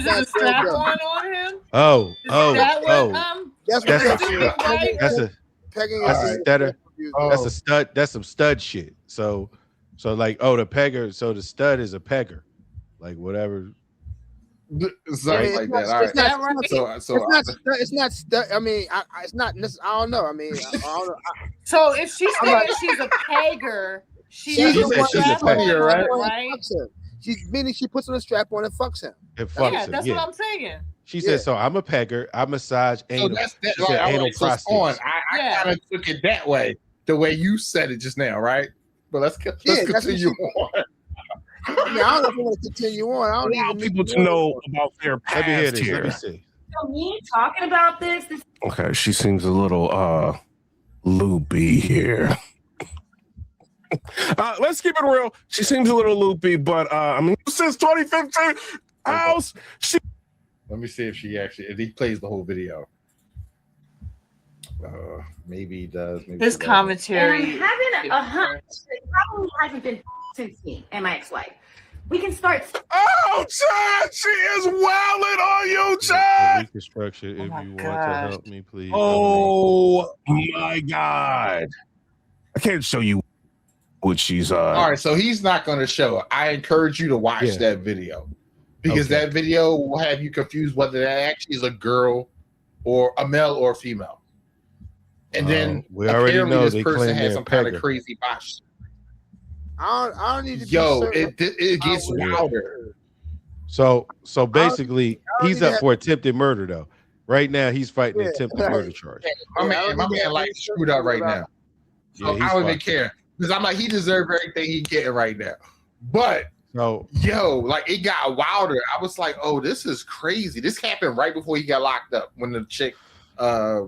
a strap on him. Oh. That's a stud. That's some stud shit. So like, the pegger. So the stud is a pegger, like whatever. Something like that. All right. It's not stud. I mean, it's not. I don't know. I mean, I don't know. So if she's saying she's a pegger, she's a pegger, right? Meaning she puts on a strap on and fucks him. That's what I'm saying. She said, so I'm a pegger. I massage anal. Anal prostates. I kind of took it that way, the way you said it just now, right? But let's continue on. I don't know if I want to continue on. I don't allow people to know about their past. Let me hear this. Here. Let me see. So me talking about this. Okay, she seems a little loopy here. Let's keep it real. She seems a little loopy, but I mean, since 2015, house. Let me see if he plays the whole video. Maybe he does. Maybe his commentary. And I'm having a hunch. It probably hasn't been since me and my ex-wife. We can start. Oh, Chad, she is wailing on you, Chad. Reconstruction. If you want to help me, please. Oh my God! I can't show you what she's. All right, so he's not going to show it. I encourage you to watch that video because that video will have you confused whether that actually is a girl or a male or a female. And then we already know this person has some kind of crazy botch. I don't need to. It gets wilder. So basically, he's up for attempted murder though. Right now, he's fighting attempted murder charge. My man, like screwed up right now. So I don't even care because I'm like, he deserves everything he's getting right now. But like it got wilder. I was like, oh, this is crazy. This happened right before he got locked up when the chick. I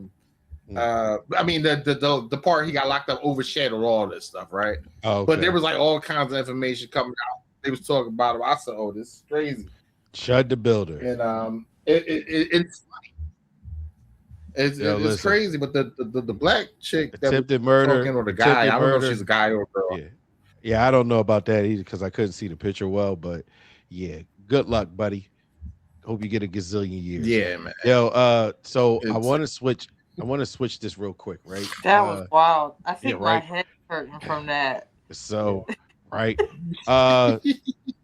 mean the part he got locked up overshadowed all this stuff, right? But there was like all kinds of information coming out. They was talking about it. I said, "Oh, this is crazy." Chud the Builder, and it's crazy. But the black chick attempted murder, or the guy, I don't know if she's a guy or a girl. Yeah, I don't know about that either because I couldn't see the picture well. But yeah, good luck, buddy. Hope you get a gazillion years. Yeah, man. Yo, so I want to switch. This real quick, right? That was wild. I think my head hurting from that. So, right. I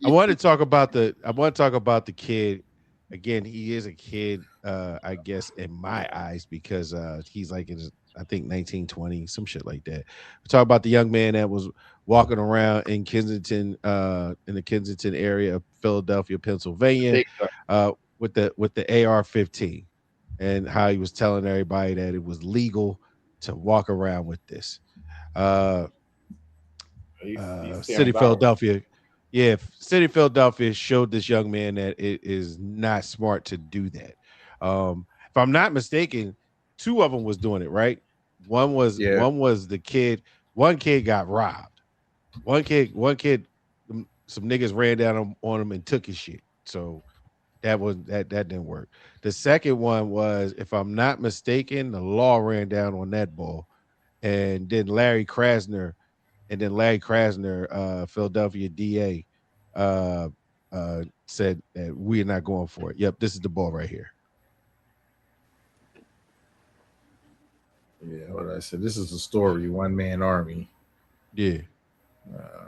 want to talk about the kid. Again, he is a kid, I guess, in my eyes, because he's like in his, I think 1920, some shit like that. We talk about the young man that was walking around in Kensington, in the Kensington area of Philadelphia, Pennsylvania, with the AR-15. And how he was telling everybody that it was legal to walk around with this. City of Philadelphia. Yeah, City of Philadelphia showed this young man that it is not smart to do that. If I'm not mistaken, two of them was doing it, right? One was the kid. One kid got robbed. One kid, some niggas ran down on him and took his shit. So that didn't work. The second one was, if I'm not mistaken, the law ran down on that ball, and then Larry Krasner, Philadelphia DA, said that we're not going for it. Yep, this is the ball right here. Yeah, what I said. This is a story. One man army. Yeah.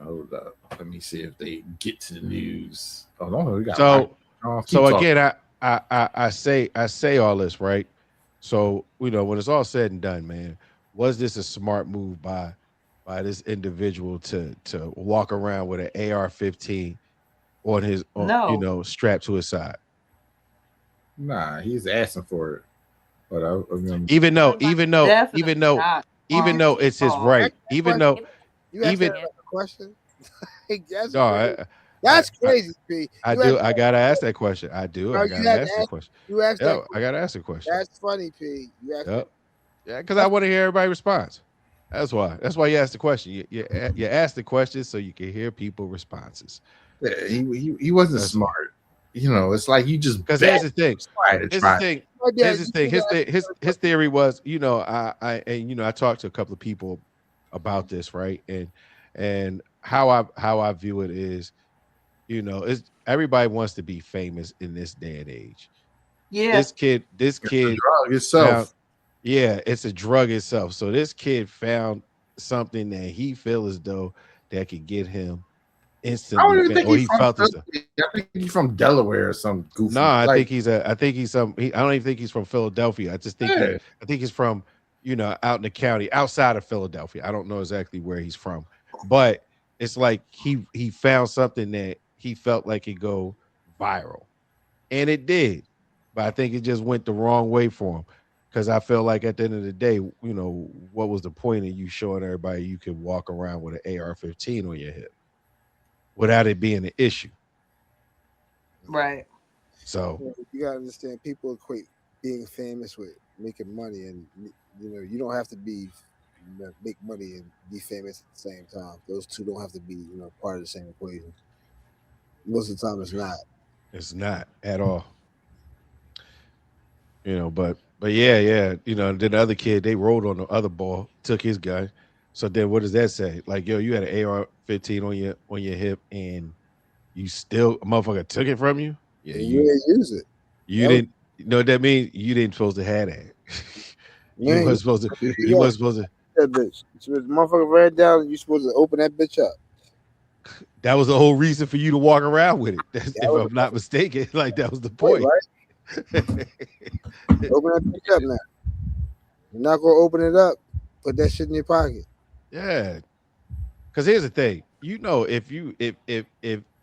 Hold up. Let me see if they get to the news. Oh no, we got so again, I say all this, right? So when it's all said and done, man, was this a smart move by this individual to walk around with an AR-15 on his strapped to his side? Nah, he's asking for it. But even though it's his right, even though you asked that a question. That's crazy, P. I gotta ask that question. I gotta ask that question. You asked that. I gotta ask the question. That's funny, P. You asked. Yeah, because I want to hear everybody's response. That's why you asked the question. You asked the question so you can hear people's responses. Yeah, he wasn't smart. You know, it's like you just because here's the thing. His theory was, I talked to a couple of people about this, right? And how I view it is, it's everybody wants to be famous in this day and age. Yeah. This kid drug itself. It's a drug itself. So this kid found something that he feels as though that could get him instantly. I don't even think I think he's from Delaware or some goofy. No, I don't even think he's from Philadelphia. I just think I think he's from, out in the county outside of Philadelphia. I don't know exactly where he's from, but it's like he found something that he felt like it go viral, and it did. But I think it just went the wrong way for him. Because I feel like at the end of the day, what was the point of you showing everybody you could walk around with an AR-15 on your hip without it being an issue? Right. So you gotta understand, people equate being famous with making money, and you don't have to make money and be famous at the same time. Those two don't have to be part of the same equation. Most of the time, it's not. It's not at all. But yeah. Then the other kid, they rolled on the other ball, took his gun. So then what does that say? Like, yo, you had an AR-15 on your hip and you still, a motherfucker took it from you? Yeah, you didn't use it. You didn't, what that means? You didn't supposed to have that. You wasn't supposed to. You wasn't supposed to. That bitch. So the motherfucker ran down and you supposed to open that bitch up. That was the whole reason for you to walk around with it. If I'm not mistaken, like that was the point. Right? Open that bitch up now. You're not gonna open it up. Put that shit in your pocket. Yeah. Because here's the thing.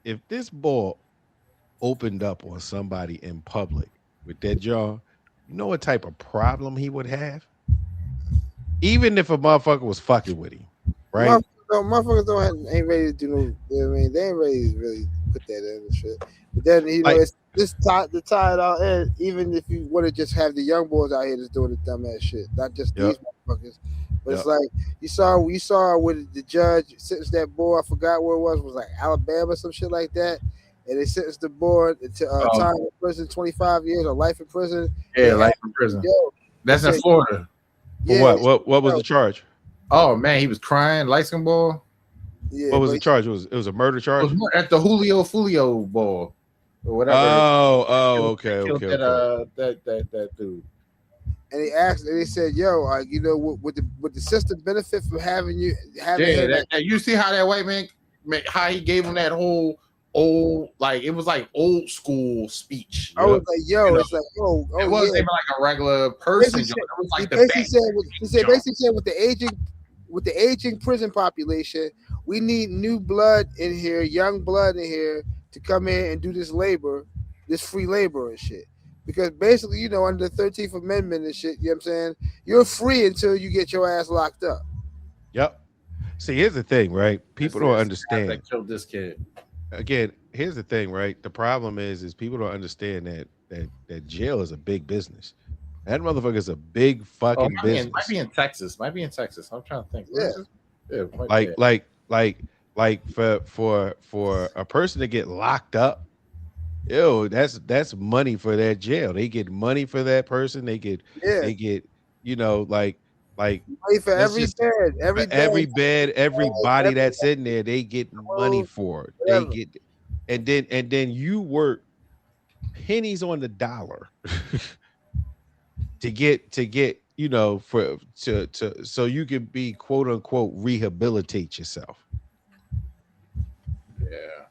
If this ball opened up on somebody in public with that jaw, you know what type of problem he would have? Even if a motherfucker was fucking with him, right? Motherfuckers ain't ready to do no. I mean, they ain't ready to really put that in and shit. But then it's this tie it all in. Even if you want to just have the young boys out here that's doing the dumbass shit, not just these motherfuckers. But it's like you saw with the judge sentenced that boy. I forgot where it was like Alabama, some shit like that. And they sentenced the boy to time in prison, 25 years or life in prison. Yeah, life in prison. That's in Florida. For what? What was the charge? Oh man, he was crying, light skin ball. Yeah, what was the charge? It was a murder charge? It was at the Julio Fulio ball. Or whatever. Okay. That dude. And they asked, and they said, "Yo, would the system benefit from having you?" You see how that white man, how he gave him that whole old, like it was like old school speech. I was like, "Yo," it's like, "Oh, it wasn't even like a regular person." It was like he basically said with the aging prison population, we need new blood in here, young blood in here to come in and do this labor, this free labor and shit. Because basically, under the 13th Amendment and shit, you know what I'm saying? You're free until you get your ass locked up. Yep. See, here's the thing, right? People don't understand. That killed this kid. Again, here's the thing, right? The problem is people don't understand that jail is a big business. That motherfucker is a big fucking business. Might be in Texas. I'm trying to think. Like for a person to get locked up, that's money for that jail. They get money for that person. They get like money for every bed, every body that's in there. They get money for it. They get, and then you work pennies on the dollar to get so you can be quote unquote rehabilitate yourself. Yeah.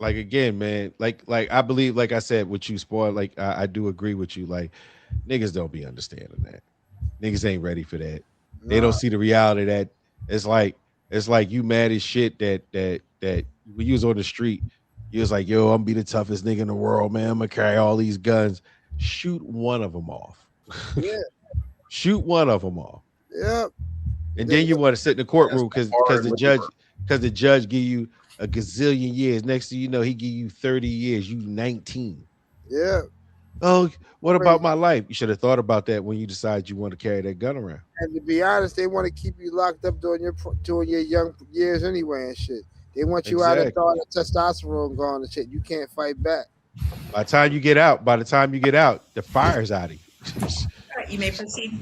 Like again, man, like I believe, like I said, what you spoiled, like I do agree with you. Like niggas don't be understanding that. Niggas ain't ready for that. They don't see the reality that it's like you mad as shit that when you was on the street, you was like, yo, I'm be the toughest nigga in the world, man. I'm gonna carry all these guns. Shoot one of them off. Yeah. Shoot one of them off. Yeah. And then you want to sit in the courtroom because the judge give you a gazillion years. Next thing you know, he give you 30 years. You 19. Yeah. Oh, what about my life? You should have thought about that when you decide you want to carry that gun around. And to be honest, they want to keep you locked up during your young years anyway and shit. They want you out of all the testosterone gone and shit. You can't fight back. By the time you get out, the fire's out of you. All right, you may proceed.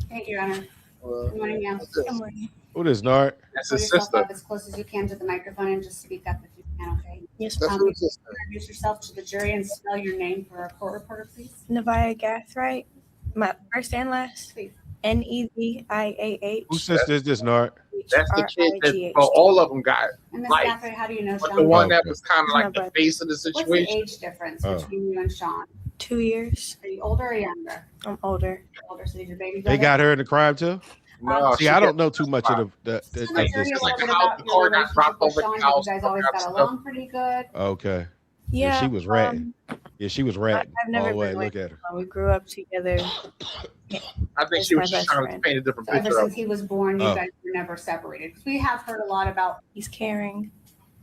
Thank you, Your Honor. Good morning, ma'am. Good morning. What is Nard? That's Pull his yourself sister. up as close as you can to the microphone and just speak up if you can, okay? Yes, That's ma'am. his sister. Introduce yourself to the jury and spell your name for a court reporter, please. Nevia Gathright. My first and last. Please. Neviah. Whose sister is this, Nard? That's the kid that all of them got. And Ms. Like, Gaffrey, how do you know But Sean? the one that Okay. was kind of like the face of the What's the situation. age difference Oh. between you and Sean? 2 years. Are you older or younger? I'm older. Older, so he's your baby They brother? got her in the crime too? No, See, I don't know too much of the Just tell the jury a this. little bit how about the your car got relationship dropped with over the Sean. You house, guys always got stuff. along pretty good. Okay. Yeah. She was ratting. Yeah, she was ratting. I've never All the way. been Look with at her. We grew up together. I think He's she my was just best trying to friend. paint a different So ever picture of since he was born, you Oh. guys were never separated. 'Cause we have heard a lot about He's caring.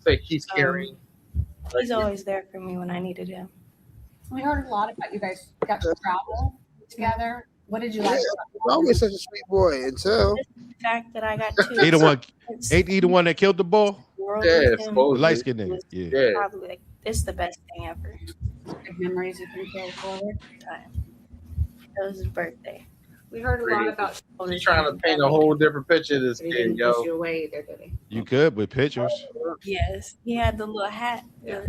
say he's carrying. He's always there for me when I needed him. We heard a lot about you guys got to travel together. What did you like? He's always such a sweet boy until The fact that I got to He the one ain't he the one that killed the bull? world Yeah, with him supposedly. Light skinned nigga. was Yeah. Yeah. probably like this the best thing ever. Good memories you can carry forward. It was his birthday. We heard a lot about. She's trying to paint a whole different picture of this He kid, didn't push yo. you away either, did he? You could with pictures. Yes, he had the little hat. Yeah.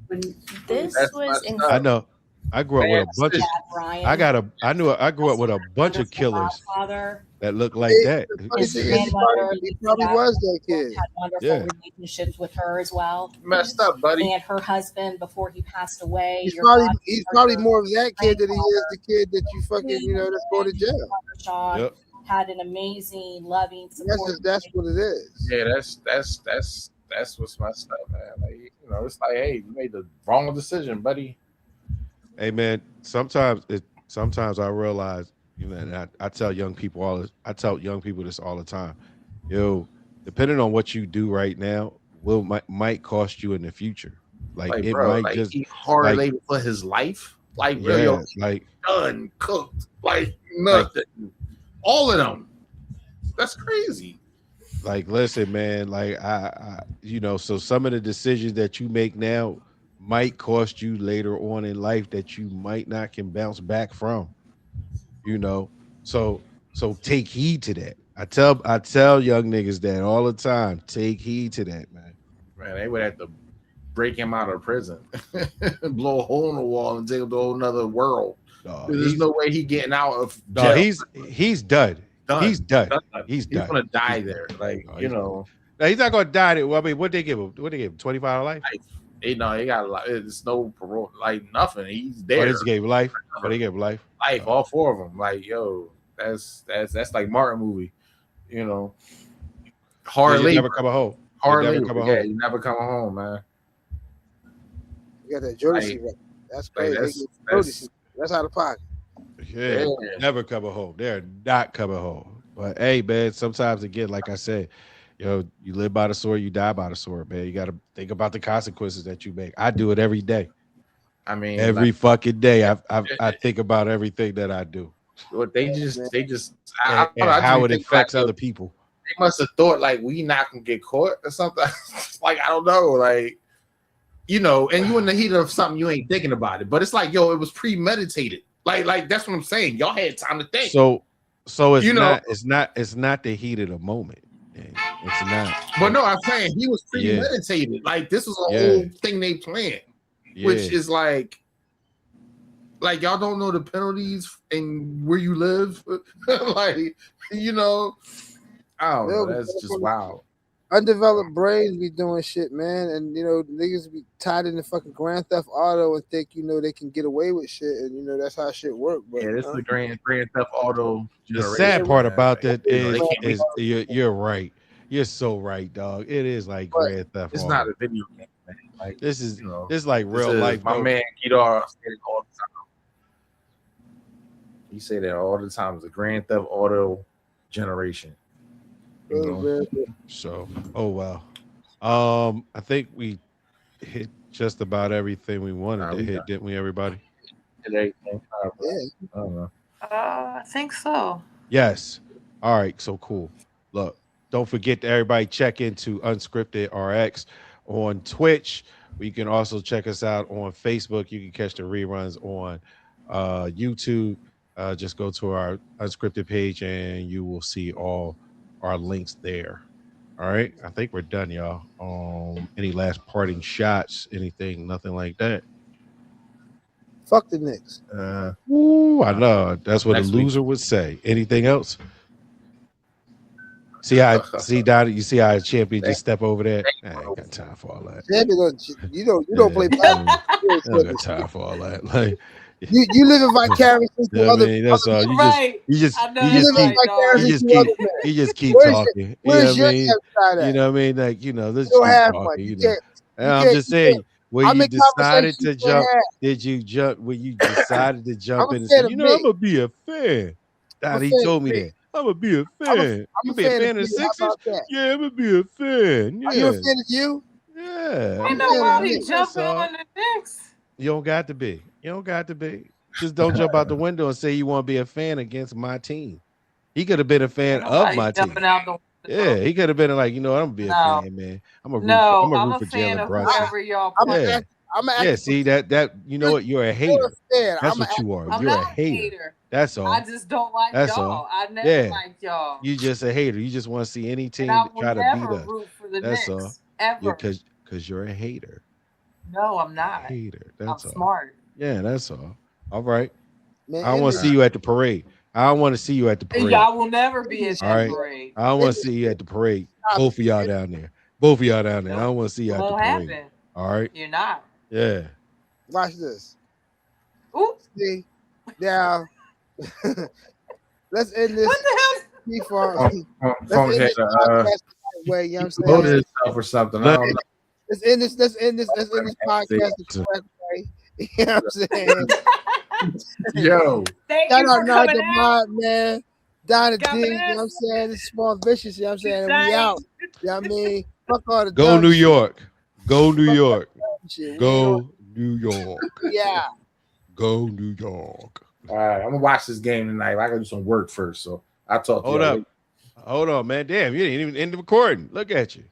When This That's was messed incredible. I know. I grew up with a bunch of Brian, I grew up with a bunch of killers Father, that looked like that. the funny his thing is, grandmother, he probably was that kid. had wonderful Yeah. relationships with her as well. Messed up, buddy. And her husband before he passed away. He's your probably godmother, more of that kid than he is the kid that you fucking that's going to jail. Sean Yep. had an amazing, loving, support. That's what it is. Yeah, that's what's messed up, man. Like, it's like, hey, you made the wrong decision, buddy. Hey man, sometimes I realize, and I tell young people this all the time. Yo, depending on what you do right now, might cost you in the future. Like it bro, might like, just he hard labor for his life. Like really, yeah, like done, cooked, like nothing. All of them. That's crazy. like listen, man, like I so some of the decisions that you make now might cost you later on in life that you might not can bounce back from. So take heed to that. I tell young niggas that all the time. Take heed to that, man. Man, they would have to break him out of prison, blow a hole in the wall, and take him to a whole nother world. There's no way he getting out of jail. No, he's done. He's done. He's done. Gonna die there. Like No, he's not gonna die there. Well, I mean, what they give him? 25 to life? They got a lot. It's no parole, like nothing. He's there. They gave life. They gave life. Life, all four of them. Like, yo, that's like Martin movie. Hard You labor. never come home. Hard never labor. coming Yeah, home. you never come home, man. You got that Jodeci record. That's crazy. That's out of pocket. Yeah, never coming home. They're not coming home. But hey, man, sometimes again, like I said, you live by the sword, you die by the sword, man. You got to think about the consequences that you make. I do it every day. I mean, every fucking day, I think about everything that I do. What they just and how it affects other people. They must have thought like we not gonna get caught or something. Like I don't know, like and you in the heat of something, you ain't thinking about it. But it's like, yo, it was premeditated. Like that's what I'm saying. Y'all had time to think. So it's not the heat of the moment. It's not. But no, I'm saying he was premeditated. Like this was a whole thing they planned, which is like y'all don't know the penalties and where you live. Like I don't know. That's just wild. undeveloped brains be doing shit, man, and you know niggas be tied in the fucking Grand Theft Auto and think you know they can get away with shit, and you know that's how shit work. But yeah, this is the Grand Theft Auto. The sad part about that you know, is you're right. You're so right, dog. It is like Grand Theft It's Auto. not a video game, man. Like this is you know, this is like real life. My man Guitar said it all the time. He say that all the time. It's a Grand Theft Auto generation. You know? So, oh well. I think we hit just about everything we wanted to hit, didn't we, everybody? Everything. Yeah. I don't know. I think so. Yes. All right. So cool. Look, don't forget to everybody check into UnScriptedRx on Twitch. You can also check us out on Facebook. You can catch the reruns on YouTube. Just go to our Unscripted page and you will see all our links there. All right. I think we're done, y'all. Any last parting shots? Anything? Nothing like that. Fuck the Knicks. Ooh, I know. That's what a loser would say. Anything else? See, Donnie, you see how a champion just step over there? I ain't got time for all that. Champion, you don't play basketball. I don't got time for all that. Like you live in vicariously through other. That's all. You just keep talking. Where's your side at? You know what I mean? Like let's don't keep have talking. one. You know. I'm just saying. When you decided to jump, did you jump? When you decided to jump in and say, I'm gonna be a fan. He told me that. I'm gonna be a fan. You be a fan of the Sixers? Yeah, I'm gonna be a fan. Yeah. Are you a fan of you? Yeah. Ain't nobody jumping on the Knicks. You don't got to be. Just don't jump out the window and say you want to be a fan against my team. He could have been a fan of my team. Yeah, he could have been like, I'm gonna be a fan, man. I'm a root for Jalen Brunson. Y'all see that you know what? You're a hater. That's what you are. You're a hater. That's all. I just don't like y'all. I never liked y'all. You just a hater. You just want to see any team try to beat us. Root for the That's Knicks, all. ever. Because you're a hater. No, I'm not. Hater. That's I'm all. smart. Yeah, that's all. All right. Man, I want to see you at the parade. I don't want to see you at the parade. Y'all will never be at that parade. I don't want to see you at the parade. Both of y'all down there. I don't want to see you at the parade. Happen. All right. You're not. Yeah. Watch this. Ooh. See, now let's end this. What the hell? Let's end this podcast way. You know what I'm saying? Loaded himself or something. I don't know. Let's end this podcast the correct way. You know what I'm saying? Yo. Shout out Nard the Mod, man. Donna D, you know what I'm saying? This is Small Vicious, you know what I'm saying? And we out. You know what I mean? Fuck all the Go New York. Go New York. Shit. Go New York. Yeah. Go New York. All right, I'm gonna watch this game tonight. I gotta do some work first, so I'll talk to you. Hold up. Hold on, man. Damn, you didn't even end the recording. Look at you.